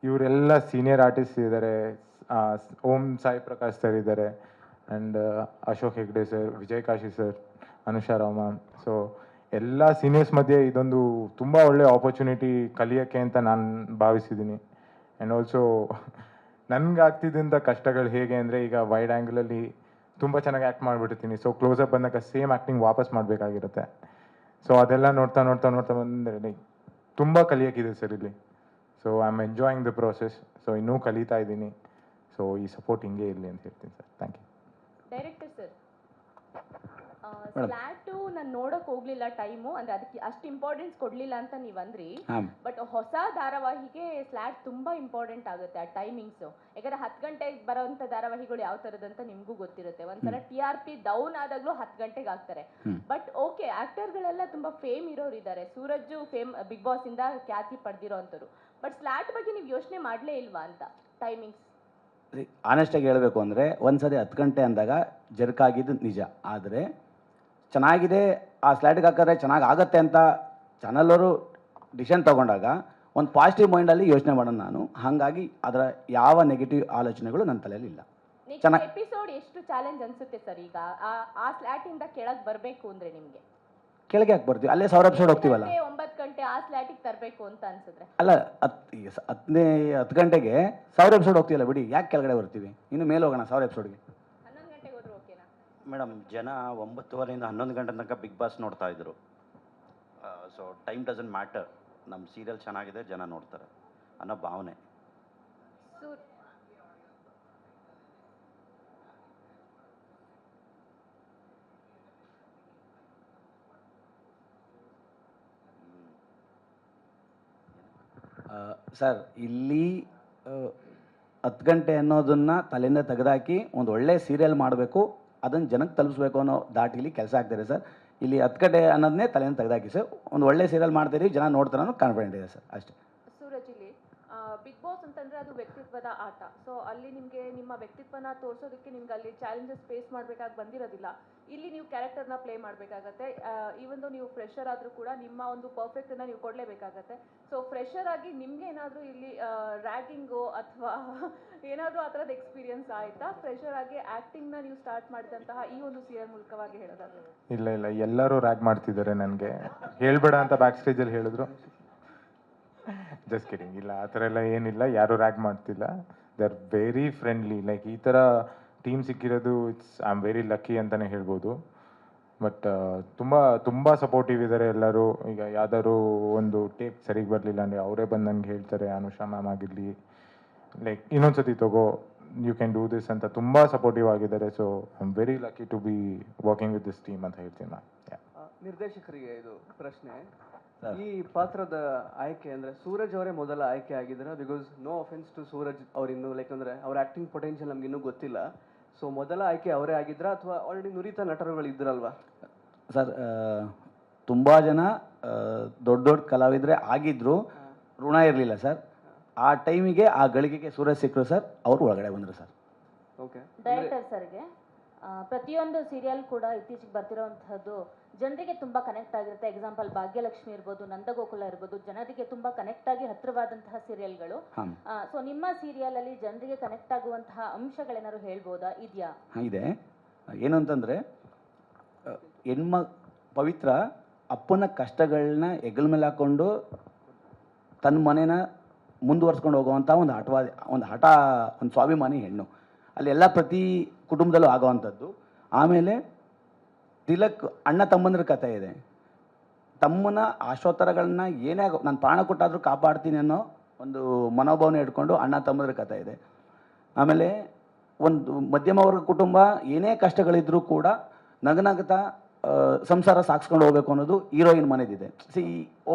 ಇವರೆಲ್ಲ ಸೀನಿಯರ್ ಆರ್ಟಿಸ್ಟ್ ಇದ್ದಾರೆ. ಓಂ ಸಾಯಿ ಪ್ರಕಾಶ್ ಸರ್ ಇದ್ದಾರೆ, and Ashok Hegde sir, Vijay Kashi sir, Anusha Raman. So ಎಲ್ಲ ಸೀನಿಯರ್ಸ್ ಮಧ್ಯೆ ಇದೊಂದು ತುಂಬ ಒಳ್ಳೆಯ ಆಪರ್ಚುನಿಟಿ ಕಲಿಯೋಕ್ಕೆ ಅಂತ ನಾನು ಭಾವಿಸಿದ್ದೀನಿ. ಆ್ಯಂಡ್ ಆಲ್ಸೋ ನನ್ಗೆ ಆಗ್ತಿದ್ದಂಥ ಕಷ್ಟಗಳು ಹೇಗೆ ಅಂದರೆ, ಈಗ ವೈಡ್ ಆ್ಯಂಗಲಲ್ಲಿ ತುಂಬ ಚೆನ್ನಾಗಿ ಆ್ಯಕ್ಟ್ ಮಾಡಿಬಿಡ್ತೀನಿ. ಸೊ ಕ್ಲೋಸಪ್ ಬಂದಾಗ ಸೇಮ್ ಆ್ಯಕ್ಟಿಂಗ್ ವಾಪಸ್ ಮಾಡಬೇಕಾಗಿರುತ್ತೆ. ಸೊ ಅದೆಲ್ಲ ನೋಡ್ತಾ ನೋಡ್ತಾ ನೋಡ್ತಾ ಬಂದರೆ ಲೈಕ್ ತುಂಬ ಕಲಿಯೋಕ್ಕಿದೆ ಸರ್ ಇಲ್ಲಿ. So I am enjoying the process. So ಇನ್ನೂ ಕಲಿತಾ ಇದ್ದೀನಿ. ಸೊ ಈ ಸಪೋರ್ಟ್ ಹಿಂಗೆ ಇರಲಿ ಅಂತ ಹೇಳ್ತೀನಿ sir. Thank you. Director sir, ಸ್ಲ್ಯಾಟು ನಾನು ನೋಡೋಕೆ ಹೋಗಲಿಲ್ಲ ಟೈಮು, ಅಂದರೆ ಅದಕ್ಕೆ ಅಷ್ಟು ಇಂಪಾರ್ಟೆನ್ಸ್ ಕೊಡಲಿಲ್ಲ ಅಂತ ನೀವು ಅಂದ್ರಿ. ಬಟ್ ಹೊಸ ಧಾರಾವಾಹಿಗೆ ಸ್ಲ್ಯಾಟ್ ತುಂಬ ಇಂಪಾರ್ಟೆಂಟ್ ಆಗುತ್ತೆ, ಆ ಟೈಮಿಂಗ್ಸು. ಯಾಕಂದರೆ 10 ಗಂಟೆಗೆ ಬರೋವಂಥ ಧಾರಾವಾಹಿಗಳು ಯಾವ ಥರದಂತ ನಿಮಗೂ ಗೊತ್ತಿರುತ್ತೆ. ಒಂದ್ಸಲ TRP ಡೌನ್ ಆದಾಗಲೂ 10 ಗಂಟೆಗೆ ಆಗ್ತಾರೆ. ಬಟ್ ಓಕೆ, ಆ್ಯಕ್ಟರ್ಗಳೆಲ್ಲ ತುಂಬ ಫೇಮ್ ಇರೋರು ಇದ್ದಾರೆ. ಸೂರಜ್ ಬಿಗ್ ಬಾಸಿಂದ ಖ್ಯಾತಿ ಪಡೆದಿರೋ ಅಂಥವ್ರು. ಬಟ್ ಸ್ಲ್ಯಾಟ್ ಬಗ್ಗೆ ನೀವು ಯೋಚನೆ ಮಾಡಲೇ ಇಲ್ವಾ ಅಂತ ಟೈಮಿಂಗ್ಸ್? ಆನೆಸ್ಟಾಗಿ ಹೇಳಬೇಕು ಅಂದರೆ ಒಂದ್ಸರಿ 10 ಗಂಟೆ ಅಂದಾಗ ಜರ್ಕಾಗಿದ್ದು ನಿಜ. ಆದರೆ ಚೆನ್ನಾಗಿದೆ, ಆ ಸ್ಲ್ಯಾಟಿಗೆ ಹಾಕಿದ್ರೆ ಚೆನ್ನಾಗಿ ಆಗುತ್ತೆ ಅಂತ ಚಾನಲವರು ಡಿಸಿಷನ್ ತೊಗೊಂಡಾಗ ಒಂದು ಪಾಸಿಟಿವ್ ಮೈಂಡಲ್ಲಿ ಯೋಚನೆ ಮಾಡೋಣ ನಾನು. ಹಾಗಾಗಿ ಅದರ ಯಾವ ನೆಗೆಟಿವ್ ಆಲೋಚನೆಗಳು ನನ್ನ ತಲೆಯಲ್ಲಿ ಇಲ್ಲ. ಚೆನ್ನಾಗಿ ಎಪಿಸೋಡ್ ಎಷ್ಟು ಚಾಲೆಂಜ್ ಅನ್ಸುತ್ತೆ ಸರ್? ಈಗ ಆ ಸ್ಲ್ಯಾಟಿಂದ ಕೆಳಗೆ ಬರಬೇಕು ಅಂದರೆ ನಿಮಗೆ ಕೆಳಗೆ ಯಾಕೆ ಬರ್ತೀವಿ? ಅಲ್ಲೇ 1000 ಎಪಿಸೋಡ್ ಹೋಗ್ತೀವಲ್ಲ. 9 ಗಂಟೆ ಆ ಸ್ಲ್ಯಾಟಿಗೆ ತರಬೇಕು ಅಂತ ಅನ್ಸಿದ್ರೆ ಅಲ್ಲ, 10 ಗಂಟೆಗೆ 1000 ಎಪಿಸೋಡ್ ಹೋಗ್ತೀವಲ್ಲ ಬಿಡಿ, ಯಾಕೆ ಕೆಳಗಡೆ ಬರ್ತೀವಿ? ಇನ್ನು ಮೇಲೆ ಹೋಗೋಣ 1000 ಎಪಿಸೋಡ್ಗೆ. 11 ಗಂಟೆಗೆ ಹೋದ್ರೆ ಓಕೆನಾ? ಮೇಡಮ್, ಜನ 9:30 11 ಗಂಟೆ ತನಕ ಬಿಗ್ ಬಾಸ್ ನೋಡ್ತಾ ಇದ್ರು. So time doesn't matter. ನಮ್ಮ ಸೀರಿಯಲ್ ಚೆನ್ನಾಗಿದೆ, ಜನ ನೋಡ್ತಾರೆ ಅನ್ನೋ ಭಾವನೆ. ಸರ್, ಇಲ್ಲಿ 10 ಗಂಟೆ ಅನ್ನೋದನ್ನು ತಲೆಯಿಂದ ತೆಗೆದಾಕಿ ಒಂದು ಒಳ್ಳೆ ಸೀರಿಯಲ್ ಮಾಡಬೇಕು, ಅದನ್ನು ಜನಕ್ಕೆ ತಲುಪಿಸ್ಬೇಕು ಅನ್ನೋ ದಾಟಿಲಿ ಕೆಲಸ ಆಗ್ತಿದೆ ಸರ್. ಇಲ್ಲಿ 10 ಗಂಟೆ ಅನ್ನೋದನ್ನೇ ತಲೆಯಿಂದ ತೆಗೆದಾಕಿ ಸರ್. ಒಂದು ಒಳ್ಳೆ ಸೀರಿಯಲ್ ಮಾಡ್ತೀರಿ, ಜನ ನೋಡ್ತಾರೆ ಅನ್ನೋ ಕಾನ್ಫಿಡೆಂಟ್ ಇದೆ ಸರ್, ಅಷ್ಟೇ. ಸೂರಜ್, ಇಲ್ಲಿ ಬಿಗ್ ಬಾಸ್ ಅಂತಂದರೆ ಅದು ವ್ಯಕ್ತಿತ್ವದ ಆಟ. ಸೊ ಅಲ್ಲಿ ನಿಮಗೆ ನಿಮ್ಮ ವ್ಯಕ್ತಿತ್ವನ ತೋರಿಸೋದಕ್ಕೆ ನಿಮ್ಗೆ ಅಲ್ಲಿ ಚಾಲೆಂಜಸ್ ಫೇಸ್ ಮಾಡಬೇಕಾಗಿ ಬಂದಿರೋದಿಲ್ಲ. ಇಲ್ಲಿ ನೀವು ಕ್ಯಾರೆಕ್ಟರ್ನ ಪ್ಲೇ ಮಾಡಬೇಕಾಗತ್ತೆ. ಈವನ್ ನೀವು ಫ್ರೆಷರ್ ಆದರೂ ಕೂಡ ನಿಮ್ಮ ಒಂದು ಪರ್ಫೆಕ್ಟನ್ನು ನೀವು ಕೊಡಲೇಬೇಕಾಗತ್ತೆ. ಸೊ ಫ್ರೆಷರ್ ಆಗಿ ನಿಮಗೆ ಏನಾದರೂ ಇಲ್ಲಿ ರ್ಯಾಗಿಂಗು ಅಥವಾ ಏನಾದರೂ ಆ ಥರದ ಎಕ್ಸ್ಪೀರಿಯನ್ಸ್ ಆಯಿತಾ? ಫ್ರೆಷರ್ ಆಗಿ ಆ್ಯಕ್ಟಿಂಗ್ನ ನೀವು ಸ್ಟಾರ್ಟ್ ಮಾಡಿದಂತಹ ಈ ಒಂದು ಸೀರಿಯಲ್ ಮೂಲಕವಾಗಿ ಹೇಳೋದಾದ್ರೆ. ಇಲ್ಲ, ಎಲ್ಲರೂ ರ್ಯಾಗ್ ಮಾಡ್ತಿದ್ದಾರೆ ನನಗೆ. ಹೇಳ್ಬೇಡ ಅಂತ ಬ್ಯಾಕ್ ಸ್ಟೇಜಲ್ಲಿ ಹೇಳಿದ್ರು. Just kidding. ಇಲ್ಲ, ಆ ಥರ ಎಲ್ಲ ಏನಿಲ್ಲ. ಯಾರೂ ರ್ಯಾಗ್ ಮಾಡ್ತಿಲ್ಲ. They are very friendly. Like ಈ ಥರ ಟೀಮ್ ಸಿಕ್ಕಿರೋದು ಐ ಆಮ್ ವೆರಿ ಲಕ್ಕಿ ಅಂತಲೇ ಹೇಳ್ಬೋದು. ಬಟ್ ತುಂಬ ಸಪೋರ್ಟಿವ್ ಇದ್ದಾರೆ ಎಲ್ಲರೂ. ಈಗ ಯಾವ್ದಾದ್ರು ಒಂದು ಟೇಕ್ ಸರಿಗೆ ಬರಲಿಲ್ಲ ಅಂದರೆ ಅವರೇ ಬಂದು ನನಗೆ ಹೇಳ್ತಾರೆ, ಅನುಷಾ ಮ್ಯಾಮ್ ಆಗಿರಲಿ, ಲೈಕ್ ಇನ್ನೊಂದ್ಸತಿ ತಗೋ, ಯು ಕ್ಯಾನ್ ಡೂ ದಿಸ್ ಅಂತ ತುಂಬ ಸಪೋರ್ಟಿವ್ ಆಗಿದ್ದಾರೆ. So I am very lucky to be working with this team ಅಂತ ಹೇಳ್ತೀನಿ ನಾನು. ನಿರ್ದೇಶಕರಿಗೆ ಇದು ಪ್ರಶ್ನೆ. ಈ ಪಾತ್ರದ ಆಯ್ಕೆ ಅಂದರೆ ಸೂರಜ್ ಅವರೇ ಮೊದಲ ಆಯ್ಕೆ ಆಗಿದ್ದಾರೆ. Because no offence to Suraj ಅವ್ರಿನ್ನೂ ಲೈಕ್ ಅಂದರೆ ಅವ್ರ ಆ್ಯಕ್ಟಿಂಗ್ ಪೊಟೆನ್ಷಿಯಲ್ ನಮ್ಗೆ ಇನ್ನೂ ಗೊತ್ತಿಲ್ಲ. ಸೊ ಮೊದಲ ಆಯ್ಕೆ ಅವರೇ ಆಗಿದ್ರಾ ಅಥವಾ ಆಲ್ರೆಡಿ ನುರಿತ ನಟರುಗಳು ಇದ್ರಲ್ವಾ? ಸರ್, ತುಂಬ ಜನ ದೊಡ್ಡ ದೊಡ್ಡ ಕಲಾವಿದರೆ ಆಗಿದ್ದರು, ಋಣ ಇರಲಿಲ್ಲ ಸರ್. ಆ ಟೈಮಿಗೆ ಆ ಗಳಿಗೆಗೆ ಸೂರಜ್ ಸಿಕ್ಕರು ಸರ್, ಅವರು ಒಳಗಡೆ ಬಂದರು ಸರ್. ಓಕೆ. ಡೈರೆಕ್ಟರ್ ಸರ್ಗೆ ಪ್ರತಿಯೊಂದು ಸೀರಿಯಲ್ ಕೂಡ ಇತ್ತೀಚೆಗೆ ಬರ್ತಿರೋವಂಥದ್ದು ಜನರಿಗೆ ತುಂಬ ಕನೆಕ್ಟ್ ಆಗಿರುತ್ತೆ. ಎಕ್ಸಾಂಪಲ್ ಭಾಗ್ಯಲಕ್ಷ್ಮಿ ಇರ್ಬೋದು, ನಂದಗೋಕುಲ ಇರ್ಬೋದು, ಜನರಿಗೆ ತುಂಬ ಕನೆಕ್ಟ್ ಆಗಿ ಹತ್ತಿರವಾದಂತಹ ಸೀರಿಯಲ್ಗಳು. ಸೊ ನಿಮ್ಮ ಸೀರಿಯಲಲ್ಲಿ ಜನರಿಗೆ ಕನೆಕ್ಟ್ ಆಗುವಂತಹ ಅಂಶಗಳೇನಾದ್ರು ಹೇಳ್ಬೋದಾ? ಇದೆಯಾ? ಇದೆ. ಏನು ಅಂತಂದರೆ, ಪವಿತ್ರ ಅಪ್ಪನ ಕಷ್ಟಗಳನ್ನ ಹೆಗಲ ಮೇಲೆ ಹಾಕ್ಕೊಂಡು ತನ್ನ ಮನೇನ ಮುಂದುವರ್ಸ್ಕೊಂಡು ಹೋಗುವಂಥ ಒಂದು ಸ್ವಾಭಿಮಾನಿ ಹೆಣ್ಣು. ಅಲ್ಲಿ ಎಲ್ಲ ಪ್ರತಿ ಕುಟುಂಬದಲ್ಲೂ ಆಗೋವಂಥದ್ದು. ಆಮೇಲೆ ತಿಲಕ್ ಅಣ್ಣ ತಮ್ಮಂದ್ರ ಕಥೆ ಇದೆ. ತಮ್ಮನ ಆಶೋತ್ತರಗಳನ್ನ ಏನೇ ನಾನು ಪ್ರಾಣ ಕೊಟ್ಟಾದರೂ ಕಾಪಾಡ್ತೀನಿ ಅನ್ನೋ ಒಂದು ಮನೋಭಾವನೆ ಇಟ್ಕೊಂಡು ಅಣ್ಣ ತಮ್ಮಂದ್ರ ಕಥೆ ಇದೆ. ಆಮೇಲೆ ಒಂದು ಮಧ್ಯಮ ವರ್ಗ ಕುಟುಂಬ ಏನೇ ಕಷ್ಟಗಳಿದ್ರೂ ಕೂಡ ನಗನಗ್ತಾ ಸಂಸಾರ ಸಾಗಿಸ್ಕೊಂಡು ಹೋಗ್ಬೇಕು ಅನ್ನೋದು ಹೀರೋಯಿನ್ ಮನೆದಿದೆ.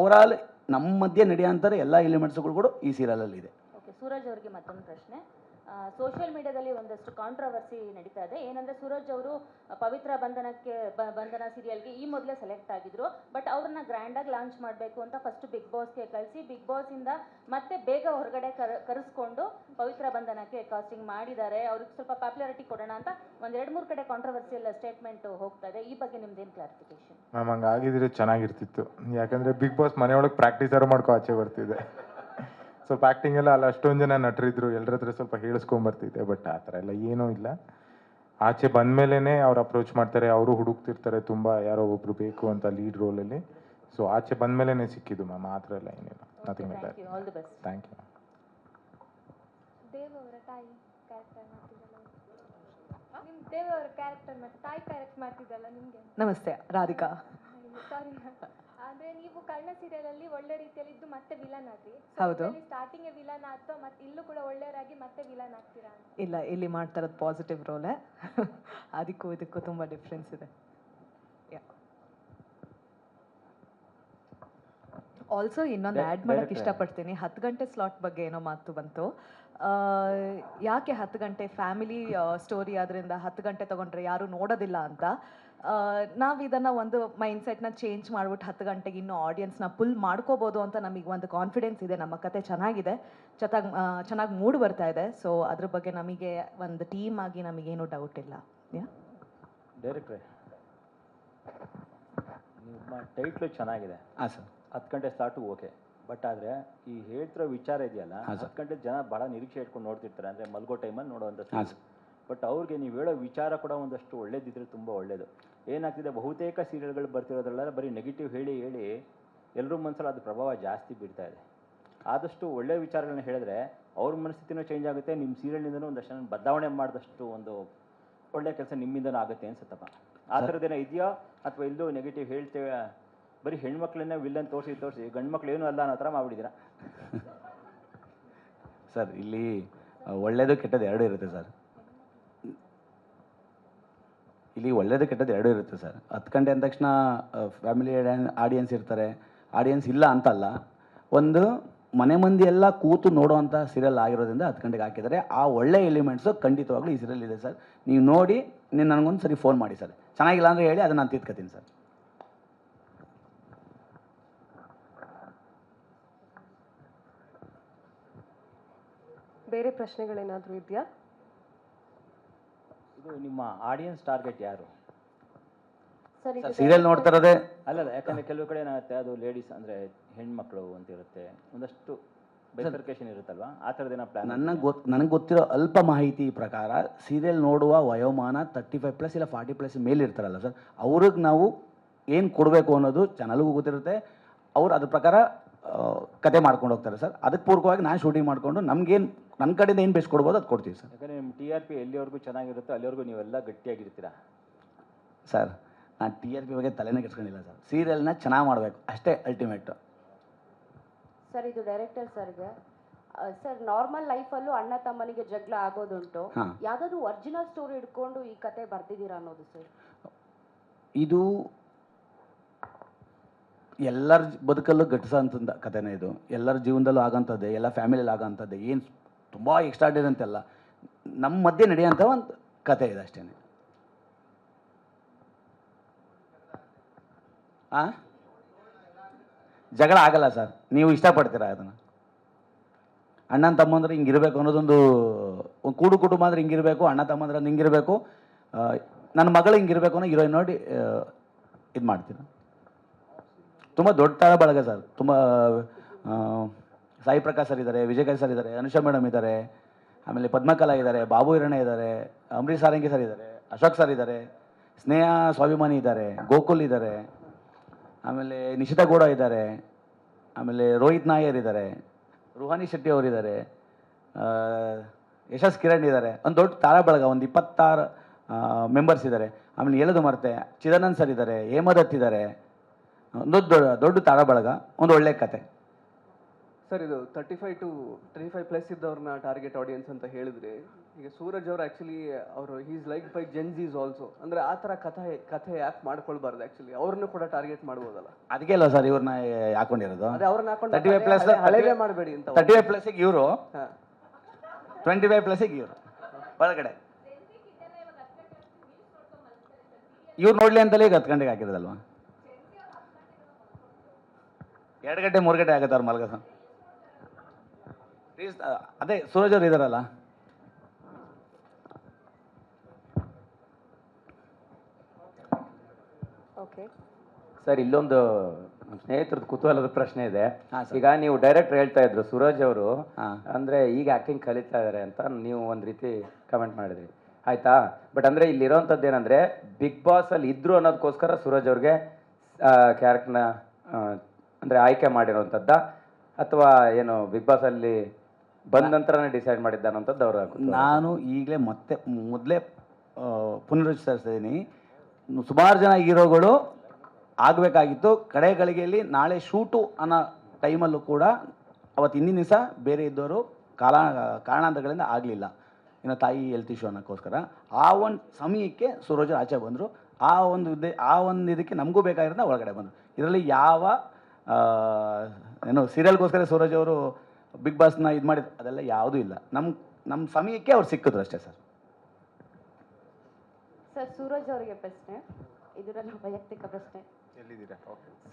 ಓವರಾಲ್ ನಮ್ಮ ಮಧ್ಯೆ ನಡೆಯೋಂಥರ ಎಲ್ಲ ಎಲಿಮೆಂಟ್ಸ್ಗಳು ಕೂಡ ಈ ಸೀರಿಯಲಲ್ಲಿ ಇದೆ. ಓಕೆ. ಸೂರಜ್ ಅವರಿಗೆ ಮತ್ತೊಂದು ಪ್ರಶ್ನೆ. ಸೋಷಿಯಲ್ ಮೀಡಿಯಾದಲ್ಲಿ ಒಂದಷ್ಟು ಕಾಂಟ್ರವರ್ಸಿ ನಡೀತಾ ಇದೆ. ಏನಂದರೆ ಸೂರಜ್ ಅವರು ಪವಿತ್ರ ಬಂಧನ ಸೀರಿಯಲ್ಗೆ ಈ ಮೊದಲೇ ಸೆಲೆಕ್ಟ್ ಆಗಿದ್ರು. ಬಟ್ ಅವ್ರನ್ನ ಗ್ರ್ಯಾಂಡಾಗಿ ಲಾಂಚ್ ಮಾಡಬೇಕು ಅಂತ ಫಸ್ಟ್ ಬಿಗ್ ಬಾಸ್ಗೆ ಕಳಿಸಿ, ಬಿಗ್ ಬಾಸಿಂದ ಮತ್ತೆ ಬೇಗ ಹೊರಗಡೆ ಕರೆಸ್ಕೊಂಡು ಪವಿತ್ರ ಬಂಧನಕ್ಕೆ ಕಾಸ್ಟಿಂಗ್ ಮಾಡಿದ್ದಾರೆ. ಅವ್ರಿಗೆ ಸ್ವಲ್ಪ ಪಾಪ್ಯುಲಾರಿಟಿ ಕೊಡೋಣ ಅಂತ ಒಂದು 2-3 ಕಡೆ ಕಾಂಟ್ರವರ್ಸಿಯಲ್ ಸ್ಟೇಟ್ಮೆಂಟ್ ಹೋಗ್ತಾ ಇದೆ. ಈ ಬಗ್ಗೆ ನಿಮ್ದೇನು ಕ್ಲಾರಿಫಿಕೇಶನ್? ಮ್ಯಾಮ್, ಹಂಗೆ ಆಗಿದ್ರೆ ಚೆನ್ನಾಗಿರ್ತಿತ್ತು. ಯಾಕಂದರೆ ಬಿಗ್ ಬಾಸ್ ಮನೆಯೊಳಗೆ ಪ್ರಾಕ್ಟೀಸರು ಮಾಡ್ಕೊ ಆಚೆ ಬರ್ತಿದೆ. ಸ್ವಲ್ಪ ಆ್ಯಕ್ಟಿಂಗ್ ಎಲ್ಲ ಅಲ್ಲಿ ಅಷ್ಟೊಂದು ಜನ ನಟರಿದ್ರು, ಎಲ್ಲರ ಹತ್ರ ಸ್ವಲ್ಪ ಹೇಳಿಸ್ಕೊಂಬರ್ತಿದ್ದೆ. ಬಟ್ ಆ ಥರ ಎಲ್ಲ ಏನೂ ಇಲ್ಲ. ಆಚೆ ಬಂದಮೇಲೆ ಅವ್ರು ಅಪ್ರೋಚ್ ಮಾಡ್ತಾರೆ, ಅವರು ಹುಡುಕ್ತಿರ್ತಾರೆ ತುಂಬ ಯಾರೋ ಒಬ್ರು ಬೇಕು ಅಂತ ಲೀಡ್ ರೋಲಲ್ಲಿ. ಸೊ ಆಚೆ ಬಂದಮೇಲೆ ಸಿಕ್ಕಿದ್ದು ಮ್ಯಾಮ್. ಆ ಥರ ಎಲ್ಲ ಏನಿಲ್ಲ. Nothing like that. All the best. Thank you. Dev ಅವರೇ ತಾಯಿ ಕ್ಯಾರೆಕ್ಟರ್ ಮಾಡ್ತಿದ್ದಲ್ಲ, ನಿಮ್ಮ ದೇವರ ಕ್ಯಾರೆಕ್ಟರ್ ಮತ್ತೆ ತಾಯಿ ಕ್ಯಾರೆಕ್ಟರ್ ಮಾಡ್ತಿದ್ದಲ್ಲ ನಿಮಗೆ? ನಮಸ್ತೆ, ರಾಧಿಕಾ. ಸಾರಿ, ಅಂದ್ರೆ ನೀವು ಕರ್ಣ ಸೀರಿಯಲ್ ಅಲ್ಲಿ ಒಳ್ಳೆ ರೀತಿಯಲ್ಲಿ ಇದ್ದು ಮತ್ತೆ ವಿಲನ್ ಆದ್ರಿ. ಹೌದು. ಸ್ಟಾರ್ಟಿಂಗ್ ವಿಲನ್ ಅಥವಾ ಮತ್ತೆ ಇಲ್ಲೂ ಕೂಡ ಒಳ್ಳೆಯವರಾಗಿ ಮತ್ತೆ ವಿಲನ್ ಆಗ್ತೀರಾ ಅಂತ? ಇಲ್ಲ, ಇಲ್ಲಿ ಮಾಡ್ತಾ ಇರೋದು ಪಾಸಿಟಿವ್ ರೋಲೇ. ಅದಕ್ಕೂ ಇದಕ್ಕೂ ತುಂಬ ಡಿಫ್ರೆನ್ಸ್ ಇದೆ. ಆಲ್ಸೋ ಇನ್ನೊಂದು ಆ್ಯಡ್ ಮಾಡೋಕ್ಕೆ ಇಷ್ಟಪಡ್ತೀನಿ. 10 ಗಂಟೆ ಸ್ಲಾಟ್ ಬಗ್ಗೆ ಏನೋ ಮಾತು ಬಂತು. ಯಾಕೆ 10 ಗಂಟೆ? ಫ್ಯಾಮಿಲಿ ಸ್ಟೋರಿ ಆದ್ದರಿಂದ 10 ಗಂಟೆ ತೊಗೊಂಡ್ರೆ ಯಾರೂ ನೋಡೋದಿಲ್ಲ ಅಂತ ನಾವು ಇದನ್ನು ಒಂದು ಮೈಂಡ್ಸೆಟ್ನ ಚೇಂಜ್ ಮಾಡಿಬಿಟ್ಟು 10 ಗಂಟೆಗೆ ಇನ್ನೂ ಆಡಿಯನ್ಸ್ನ ಪುಲ್ ಮಾಡ್ಕೋಬೋದು ಅಂತ ನಮಗೆ ಒಂದು ಕಾನ್ಫಿಡೆನ್ಸ್ ಇದೆ. ನಮ್ಮ ಕತೆ ಚೆನ್ನಾಗಿದೆ, ಚೆನ್ನಾಗಿ ಮೂಡ್ ಬರ್ತಾ ಇದೆ. ಸೊ ಅದ್ರ ಬಗ್ಗೆ ನಮಗೆ ಒಂದು ಟೀಮ್ ಆಗಿ ನಮಗೇನು ಡೌಟ್ ಇಲ್ಲ. ಡೈರೆಕ್ಟ್ರೆ, ನಿಮ್ಮ ಟೈಟ್ಲು ಚೆನ್ನಾಗಿದೆ. ಹಾಂ ಸರ್. 10 ಗಂಟೆ ಸ್ಟಾರ್ಟು ಓಕೆ, ಬಟ್ ಆದರೆ ಈ ಹೇಳ್ತಿರೋ ವಿಚಾರ ಇದೆಯಲ್ಲ, 10 ಗಂಟೆ ಜನ ಭಾಳ ನಿರೀಕ್ಷೆ ಇಟ್ಕೊಂಡು ನೋಡ್ತಿರ್ತಾರೆ, ಅಂದರೆ ಮಲ್ಗೋ ಟೈಮಲ್ಲಿ ನೋಡೋವಂಥ. ಬಟ್ ಅವ್ರಿಗೆ ನೀವು ಹೇಳೋ ವಿಚಾರ ಕೂಡ ಒಂದಷ್ಟು ಒಳ್ಳೇದಿದ್ರೆ ತುಂಬ ಒಳ್ಳೆಯದು. ಏನಾಗ್ತಿದೆ, ಬಹುತೇಕ ಸೀರಿಯಲ್ಗಳು ಬರ್ತಿರೋದ್ರಲ್ಲ ಬರೀ ನೆಗೆಟಿವ್ ಹೇಳಿ ಹೇಳಿ ಎಲ್ಲರೂ ಮನಸ್ಸಲ್ಲಿ ಅದು ಪ್ರಭಾವ ಜಾಸ್ತಿ ಬೀರ್ತಾ ಇದೆ. ಆದಷ್ಟು ಒಳ್ಳೆಯ ವಿಚಾರಗಳನ್ನ ಹೇಳಿದ್ರೆ ಅವ್ರ ಮನಸ್ಥಿತಿನೂ ಚೇಂಜ್ ಆಗುತ್ತೆ, ನಿಮ್ಮ ಸೀರಿಯಲ್ನಿಂದನೂ ಒಂದಷ್ಟು ಬದಲಾವಣೆ ಮಾಡಿದಷ್ಟು ಒಂದು ಒಳ್ಳೆಯ ಕೆಲಸ ನಿಮ್ಮಿಂದನೂ ಆಗುತ್ತೆ ಅನ್ಸುತ್ತಪ್ಪ. ಆ ಥರದ್ದೇನೋ ಇದೆಯಾ, ಅಥವಾ ಇಲ್ಲೂ ನೆಗೆಟಿವ್ ಹೇಳ್ತೇವೆ, ಬರೀ ಹೆಣ್ಮಕ್ಳನ್ನ ವಿಲ್ಲನ್ ತೋರಿಸಿ ಗಂಡು ಮಕ್ಳು ಏನೂ ಅಲ್ಲ ಅನ್ನೋ ಥರ ಮಾಡಿಬಿಟ್ಟಿದ್ದೀರಾ? ಸರ್, ಇಲ್ಲಿ ಒಳ್ಳೆಯದು ಕೆಟ್ಟದ್ದು ಎರಡೂ ಇರುತ್ತೆ ಸರ್. ಇಲ್ಲಿ ಒಳ್ಳೇದು ಕೆಟ್ಟದ್ದು ಎರಡೂ ಇರುತ್ತೆ ಸರ್. 10 ಗಂಟೆ ಅಂದ ತಕ್ಷಣ ಫ್ಯಾಮಿಲಿ ಆಡಿಯನ್ಸ್ ಇರ್ತಾರೆ, ಆಡಿಯನ್ಸ್ ಇಲ್ಲ ಅಂತಲ್ಲ. ಒಂದು ಮನೆ ಮಂದಿ ಎಲ್ಲ ಕೂತು ನೋಡೋವಂಥ ಸೀರಿಯಲ್ ಆಗಿರೋದ್ರಿಂದ 10 ಗಂಟೆಗೆ ಹಾಕಿದ್ದಾರೆ. ಆ ಒಳ್ಳೆ ಎಲಿಮೆಂಟ್ಸು ಖಂಡಿತವಾಗ್ಲೂ ಈ ಸೀರಿಯಲ್ ಇದೆ ಸರ್. ನೀವು ನೋಡಿ ನನಗೊಂದು ಸರಿ ಫೋನ್ ಮಾಡಿ ಸರ್. ಚೆನ್ನಾಗಿಲ್ಲ ಅಂದರೆ ಹೇಳಿ, ಅದನ್ನು ನಾನು ತಿದ್ಕೋತೀನಿ ಸರ್. ಬೇರೆ ಪ್ರಶ್ನೆಗಳೇನಾದರೂ ಇದೆಯಾ? ಇದು ನಿಮ್ಮ ಆಡಿಯನ್ಸ್ ಟಾರ್ಗೆಟ್ ಯಾರು? ಸೀರಿಯಲ್ ನೋಡ್ತಾ ಇರೋದೇ ಅಲ್ಲ, ಯಾಕಂದರೆ ಕೆಲವು ಕಡೆ ಏನಾಗುತ್ತೆ, ಅದು ಲೇಡೀಸ್ ಅಂದರೆ ಹೆಣ್ಮಕ್ಳು ಅಂತ ಇರುತ್ತೆ, ಒಂದಷ್ಟು ಬೈಫರ್ಕೇಶನ್ ಇರುತ್ತಲ್ವಾ, ಆ ಥರದ್ದೇನೋ ಪ್ಲಾನ್? ನನಗೆ ಗೊತ್ತಿರೋ ಅಲ್ಪ ಮಾಹಿತಿ ಪ್ರಕಾರ ಸೀರಿಯಲ್ ನೋಡುವ ವಯೋಮಾನ 35+ ಇಲ್ಲ 40+ ಮೇಲೆ ಇರ್ತಾರಲ್ಲ ಸರ್, ಅವ್ರಿಗೆ ನಾವು ಏನು ಕೊಡಬೇಕು ಅನ್ನೋದು ಚಾನಲ್ಗೂ ಗೊತ್ತಿರುತ್ತೆ. ಅವ್ರು ಅದ್ರ ಪ್ರಕಾರ ಕತೆ ಮಾಡ್ಕೊಂಡು ಹೋಗ್ತಾರೆ ಸರ್. ಅದಕ್ಕೆ ಪೂರ್ವಕವಾಗಿ ನಾನು ಶೂಟಿಂಗ್ ಮಾಡಿಕೊಂಡು ನಮಗೇನು ನನ್ನ ಕಡೆಯಿಂದ ಏನು ಬೆಸ್ಟ್ ಕೊಡ್ಬೋದು ಅದು ಕೊಡ್ತೀವಿ ಸರ್. ಯಾಕಂದರೆ ನಿಮ್ಮ TRP ಎಲ್ಲಿವರೆಗೂ ಚೆನ್ನಾಗಿರುತ್ತೋ ಅಲ್ಲಿವರೆಗೂ ನೀವೆಲ್ಲ ಗಟ್ಟಿಯಾಗಿರ್ತೀರಾ ಸರ್. ನಾನು TRP ಬಗ್ಗೆ ತಲೆನೇ ಕೆಡ್ಸ್ಕೊಂಡಿಲ್ಲ ಸರ್. ಸೀರಿಯಲ್ನ ಚೆನ್ನಾಗಿ ಮಾಡಬೇಕು ಅಷ್ಟೇ ಅಲ್ಟಿಮೇಟು. ಸರ್, ಇದು ಡೈರೆಕ್ಟರ್ ಸರ್ಗೆ. ಸರ್, ನಾರ್ಮಲ್ ಲೈಫಲ್ಲೂ ಅಣ್ಣ ತಮ್ಮನಿಗೆ ಜಗಳ ಆಗೋದುಂಟು. ಯಾವುದಾದ್ರು ಒರಿಜಿನಲ್ ಸ್ಟೋರಿ ಹಿಡ್ಕೊಂಡು ಈ ಕತೆ ಬರ್ತಿದ್ದೀರಾ ಅನ್ನೋದು ಸರ್? ಇದು ಎಲ್ಲರ ಬದುಕಲ್ಲೂ ಘಟಿಸೋಂಥ ಕಥೆನೇ ಇದು. ಎಲ್ಲರ ಜೀವನದಲ್ಲೂ ಆಗೋಂಥದ್ದೇ, ಎಲ್ಲ ಫ್ಯಾಮಿಲಿಯಲ್ಲಿ ಆಗೋಂಥದ್ದೇ. ಏನು ತುಂಬ ಎಕ್ಸ್ಟ್ರಾರ್ಡಿನರಿ ಅಂತೆಲ್ಲ, ನಮ್ಮ ಮಧ್ಯೆ ನಡೆಯೋಂಥ ಒಂದು ಕತೆ ಇದೆ ಅಷ್ಟೇ. ಜಗಳ ಆಗಲ್ಲ ಸರ್, ನೀವು ಇಷ್ಟಪಡ್ತೀರಾ ಅದನ್ನು. ಅಣ್ಣನ ತಮ್ಮಂದ್ರೆ ಹಿಂಗಿರಬೇಕು ಅನ್ನೋದೊಂದು ಕೂಡು ಕುಟುಂಬ ಅಂದರೆ ಹಿಂಗಿರಬೇಕು, ಅಣ್ಣ ತಮ್ಮಂದ್ರೆ ಹಿಂಗಿರಬೇಕು, ನನ್ನ ಮಗಳು ಹಿಂಗಿರಬೇಕು ಅನ್ನೋ ಹೀರೋಯಿನ್ ನೋಡಿ ಇದು ಮಾಡ್ತೀನಿ. ತುಂಬ ದೊಡ್ಡ ತಾರ ಬಳಗ ಸರ್. ತುಂಬ ಸಾಯಿ ಪ್ರಕಾಶ್ ಸರ್ ಇದ್ದಾರೆ, ವಿಜಯಕಾಂತ್ ಸರ್ ಇದ್ದಾರೆ, ಅನುಷಾ ಮೇಡಮ್ ಇದ್ದಾರೆ, ಆಮೇಲೆ ಪದ್ಮಕಲಾ ಇದ್ದಾರೆ, ಬಾಬು ಹಿರಣ್ಯ ಇದ್ದಾರೆ, ಅಂಬರೀಶ್ ಸಾರಂಗಿ ಸರ್ ಇದ್ದಾರೆ, ಅಶೋಕ್ ಸರ್ ಇದ್ದಾರೆ, ಸ್ನೇಹ ಸ್ವಾಭಿಮಾನಿ ಇದ್ದಾರೆ, ಗೋಕುಲ್ ಇದ್ದಾರೆ, ಆಮೇಲೆ ನಿಶಿತಾ ಗೌಡ ಇದ್ದಾರೆ, ಆಮೇಲೆ ರೋಹಿತ್ ನಾಯರ್ ಇದ್ದಾರೆ, ರುಹಾನಿ ಶೆಟ್ಟಿ ಅವರಿದ್ದಾರೆ, ಯಶಸ್ ಕಿರಣ್ ಇದ್ದಾರೆ. ಒಂದು ದೊಡ್ಡ ತಾರಾ ಬಳಗ, ಒಂದು 26 ಮೆಂಬರ್ಸ್ ಇದ್ದಾರೆ. ಆಮೇಲೆ ಎಲ್ಲದು ಮರ್ತೆ ಚಿದಾನಂದ್ ಸರ್ ಇದ್ದಾರೆ, ಹೇಮದತ್ ಇದ್ದಾರೆ. ಒಂದು ದೊಡ್ಡ ತಾರಾ ಬಳಗ, ಒಂದು ಒಳ್ಳೆ ಕತೆ ಸರ್. ಇದು 35 to 35+ ಇದ್ದವ್ರನ್ನ ಟಾರ್ಗೆಟ್ ಆಡಿಯನ್ಸ್ ಅಂತ ಹೇಳಿದ್ರಿ. ಈಗ ಸೂರಜ್ ಅವರು ಆ್ಯಕ್ಚುಲಿ ಅವರು ಈಸ್ ಲೈಕ್ ಬೈ ಜೆನ್ಜೀಸ್ ಆಲ್ಸೋ. ಅಂದರೆ ಆ ಥರ ಕಥೆ ಯಾಕೆ ಮಾಡ್ಕೊಳ್ಬಾರ್ದು? ಆ್ಯಕ್ಚುಲಿ ಅವ್ರನ್ನೂ ಕೂಡ ಟಾರ್ಗೆಟ್ ಮಾಡ್ಬೋದಲ್ಲ? ಅದಕ್ಕೆ ಅಲ್ಲ ಸರ್ ಇವ್ರನ್ನ ಹಾಕೊಂಡಿರೋದು. ಅದೇ ಅವ್ರನ್ನ ಹಾಕೊಂಡು 35+ ಹಳೇದೇ ಮಾಡಬೇಡಿ ಅಂತ. 35+ಗೆ ಇವರು, 25+ಗೆ ಇವರು ಒಳಗಡೆ ಇವ್ರು ನೋಡ್ಲಿ ಅಂತಲೇ ಈಗ 10 ಗಂಟೆಗೆ ಹಾಕಿರೋದಲ್ವಾ? 2 ಗಂಟೆ 3 ಗಂಟೆ ಆಗುತ್ತೆ ಅವ್ರು ಮಲಗ. ಅದೇ ಸೂರಜ್ ಅವ್ರು ಇದಾರಲ್ಲ, ಸರ್, ಇಲ್ಲೊಂದು ಸ್ನೇಹಿತರದ್ದು ಕುತೂಹಲದ ಪ್ರಶ್ನೆ ಇದೆ. ಈಗ ನೀವು ಡೈರೆಕ್ಟರ್ ಹೇಳ್ತಾ ಇದ್ರು ಸೂರಜ್ ಅವರು ಅಂದ್ರೆ ಈಗ ಆಕ್ಟಿಂಗ್ ಕಲಿತಾ ಇದ್ದಾರೆ ಅಂತ ನೀವು ಒಂದು ರೀತಿ ಕಮೆಂಟ್ ಮಾಡಿದ್ರಿ, ಆಯ್ತಾ? ಬಟ್ ಅಂದ್ರೆ ಇಲ್ಲಿರೋಂಥದ್ದು ಏನಂದ್ರೆ ಬಿಗ್ ಬಾಸ್ ಅಲ್ಲಿ ಇದ್ರು ಅನ್ನೋದಕ್ಕೋಸ್ಕರ ಸೂರಜ್ ಅವ್ರಿಗೆ ಕ್ಯಾರೆಕ್ಟರ್ನ ಅಂದ್ರೆ ಆಯ್ಕೆ ಮಾಡಿರೋಂಥದ್ದ, ಅಥವಾ ಏನು ಬಿಗ್ ಬಾಸ್ ಅಲ್ಲಿ ಬಂದ ನಂತರನೇ ಡಿಸೈಡ್ ಮಾಡಿದ್ದಾನಂತದ್ದು ಅವರ ನಾನು ಈಗಲೇ ಮೊದಲೇ ಪುನರುಚ್ಛರಿಸ್ತಾ ಇದ್ದೀನಿ, ಸುಮಾರು ಜನ ಹೀರೋಗಳು ಆಗಬೇಕಾಗಿತ್ತು. ಕಡೆ ಗಳಿಗೆಯಲ್ಲಿ ನಾಳೆ ಶೂಟು ಅನ್ನೋ ಟೈಮಲ್ಲೂ ಕೂಡ ಅವತ್ತು ಹಿಂದಿನ ದಿವಸ ಬೇರೆ ಇದ್ದವರು ಕಾರಣಾಂತರಗಳಿಂದ ಆಗಲಿಲ್ಲ, ಇನ್ನು ತಾಯಿ ಹೆಲ್ತ್ ಇಶ್ಯೂ ಅನ್ನೋಕ್ಕೋಸ್ಕರ. ಆ ಒಂದು ಸಮಯಕ್ಕೆ ಸೂರಜ್ ಆಚೆ ಬಂದರು. ಆ ಒಂದು ಇದಕ್ಕೆ ನಮಗೂ ಬೇಕಾಗಿರೋದ ಒಳಗಡೆ ಬಂದರು. ಇದರಲ್ಲಿ ಯಾವ ಸೀರಿಯಲ್ಗೋಸ್ಕರ ಸೂರಜ್ ಅವರು ಬಿಗ್ ಬಾಸ್ನ ಇದು ಮಾಡಿದ್ರು ಅದೆಲ್ಲ ಯಾವುದೂ ಇಲ್ಲ. ನಮ್ಮ ಸಮಯಕ್ಕೆ ಅವ್ರು ಸಿಕ್ಕಿದ್ರು ಅಷ್ಟೇ ಸರ್. ಸರ್ ಸೂರಜ್ ಅವರಿಗೆ ಪ್ರಶ್ನೆ, ಇದು ನನ್ನ ವೈಯಕ್ತಿಕ ಪ್ರಶ್ನೆ. ಎಲ್ಲಿದ್ದೀರಾ?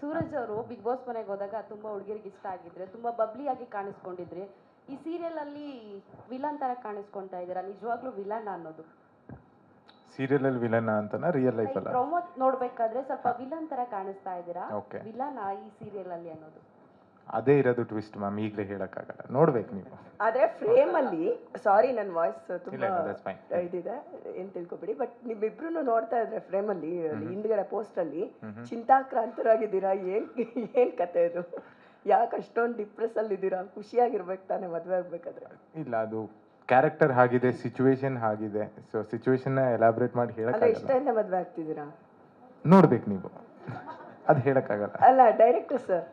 ಸೂರಜ್ ಅವರು ಬಿಗ್ ಬಾಸ್ ಮನೆಗೆ ಹೋದಾಗ ತುಂಬ ಹುಡುಗಿರಿಗೆ ಇಷ್ಟ ಆಗಿದ್ರೆ, ತುಂಬ ಬಬ್ಲಿಯಾಗಿ ಕಾಣಿಸ್ಕೊಂಡಿದ್ರೆ, ಈ ಸೀರಿಯಲಲ್ಲಿ ವಿಲನ್ ಥರ ಕಾಣಿಸ್ಕೊಳ್ತಾ ಇದ್ದೀರಾ, ನಿಜವಾಗ್ಲೂ ವಿಲನ್ ಅನ್ನೋದು? ಸೀರಿಯಲಲ್ಲಿ ವಿಲನ್ ಅಂತನಾ ರಿಯಲ್ ಲೈಫಲ್ಲ? ಪ್ರಮೋದ್ ನೋಡ್ಬೇಕಾದ್ರೆ ಸ್ವಲ್ಪ ವಿಲನ್ ಥರ ಕಾಣಿಸ್ತಾ ಇದ್ದೀರಾ, Okay. ವಿಲನ್ ಈ ಸೀರಿಯಲಲ್ಲಿ ಅನ್ನೋದು? ಅದೇ ಇರೋದು ಟ್ವಿಸ್ಟ್ ಮ್ಯಾಮ್, ಈಗಲೇ ಹೇಳೋಕ್ಕಾಗಲ್ಲ, ನೋಡ್ಬೇಕು ನೀವು. ಆದ್ರೆ ಫ್ರೇಮ್ ಅಲ್ಲಿ, ಸಾರಿ ನನ್ನ ವಾಯ್ಸ್ ತುಂಬಾ ಇಲ್ಲ, that's fine. ಇದಿದೆ, ಏನ್ ತಿಳ್ಕೊಬೇಡಿ. ಬಟ್ ನಿಮ್ಮಿಬ್ರು ನೋಡ್ತಾ ಇದ್ರೆ ಫ್ರೇಮ್ ಅಲ್ಲಿ ಹಿಂದ್ಗಡೆ ಪೋಸ್ಟ್ ಅಲ್ಲಿ ಚಿಂತಾಕ್ರಾಂತರಾಗಿದ್ದೀರಾ. ಏನ್ ಕತೆ ಇದು? ಯಾಕೆ ಅಷ್ಟೊಂದು ಡಿಪ್ರೆಸ್ ಅಲ್ಲಿ ಇದ್ದೀರಾ? ಖುಷಿಯಾಗಿರ್ಬೇಕು ತಾನೇ ಮದ್ವೆ ಆಗ್ಬೇಕಾದ್ರೆ? ಇಲ್ಲ, ಅದು ಕ್ಯಾರೆಕ್ಟರ್ ಆಗಿದೆ, ಸಿಚುವೇಶನ್ ಆಗಿದೆ. ಸೊ ಸಿಚುವೇಶನ್ ಎಲಾಬ್ರೇಟ್ ಮಾಡಿ ಅಂದ್ರೆ ಹೇಳಕ್ಕಾಗಲ್ಲ, ಇಷ್ಟದಿಂದ ಮದ್ವೆ ಆಗ್ತಿದ್ದೀರಾ? ನೋಡ್ಬೇಕು ನೀವು, ಅದು ಹೇಳಕ್ಕಾಗಲ್ಲ. ಅಲ್ಲ ಡೈರೆಕ್ಟರ್ ಸರ್,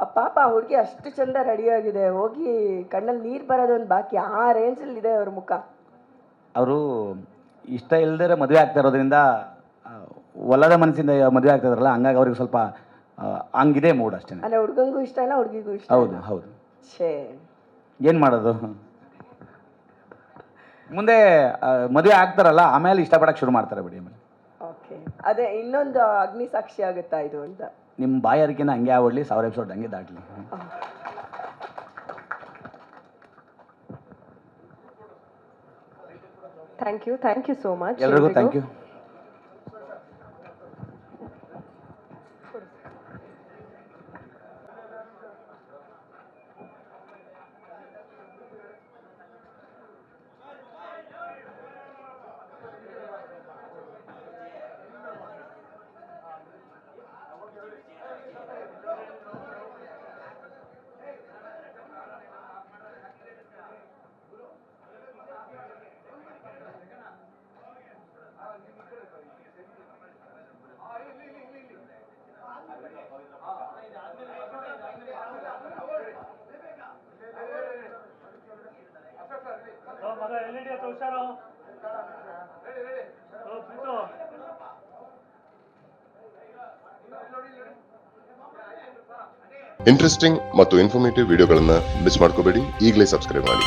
ಆ ಪಾಪ ಹುಡುಗಿ ಅಷ್ಟು ಚಂದ ರೆಡಿ ಆಗಿದೆ, ಹೋಗಿ ಕಣ್ಣಲ್ಲಿ ನೀರು ಬರೋದೊಂದು ಬಾಕಿ, ಆ ರೇಂಜಲ್ಲಿ ಇದೆ ಅವ್ರ ಮುಖ. ಅವರು ಇಷ್ಟ ಇಲ್ಲದೇ ಮದುವೆ ಆಗ್ತಾ ಇರೋದ್ರಿಂದ ಒಲ್ಲದ ಮನಸ್ಸಿಂದ ಮದುವೆ ಆಗ್ತಾ ಇದಾರಲ್ಲ, ಹಂಗಾಗಿ ಅವ್ರಿಗೆ ಸ್ವಲ್ಪ ಹಂಗಿದೆ ಮೂಡ್ ಅಷ್ಟೇ. ಅಂದ್ರೆ ಹುಡುಗಂಗೂ ಇಷ್ಟ ಇಲ್ಲ, ಹುಡುಗಿಗೂ ಇಷ್ಟ? ಹೌದು ಹೌದು. ಛೇ, ಏನು ಮಾಡೋದು, ಮುಂದೆ ಮದುವೆ ಆಗ್ತಾರಲ್ಲ ಆಮೇಲೆ ಇಷ್ಟಪಡಕ್ಕೆ ಶುರು ಮಾಡ್ತಾರೆ ಬಿಡಿ. ಆಮೇಲೆ ಓಕೆ, ಅದೇ ಇನ್ನೊಂದು ಅಗ್ನಿ ಸಾಕ್ಷಿ ಆಗುತ್ತಾ ಇದು ಅಂತ? ನಿಮ್ಮ ಬಾಯಾರಿಕೆನ ಹಂಗೆ ಆಗ್ಬಿಡ್ಲಿ, 1000 ಎಪಿಸೋಡ್ ಹಂಗೆ ದಾಟಲಿ. ಥ್ಯಾಂಕ್ ಯು ಸೋ ಮಚ್ ಎಲ್ರಿಗೂ ಥ್ಯಾಂಕ್ ಯು. ಇಂಟ್ರೆಸ್ಟಿಂಗ್ ಮತ್ತು ಇನ್ಫಾರ್ಮೇಟಿವ್ ವಿಡಿಯೋಗಳನ್ನ ಮಿಸ್ ಮಾಡ್ಕೋಬೇಡಿ, ಈಗಲೇ ಸಬ್ಸ್ಕ್ರೈಬ್ ಮಾಡಿ.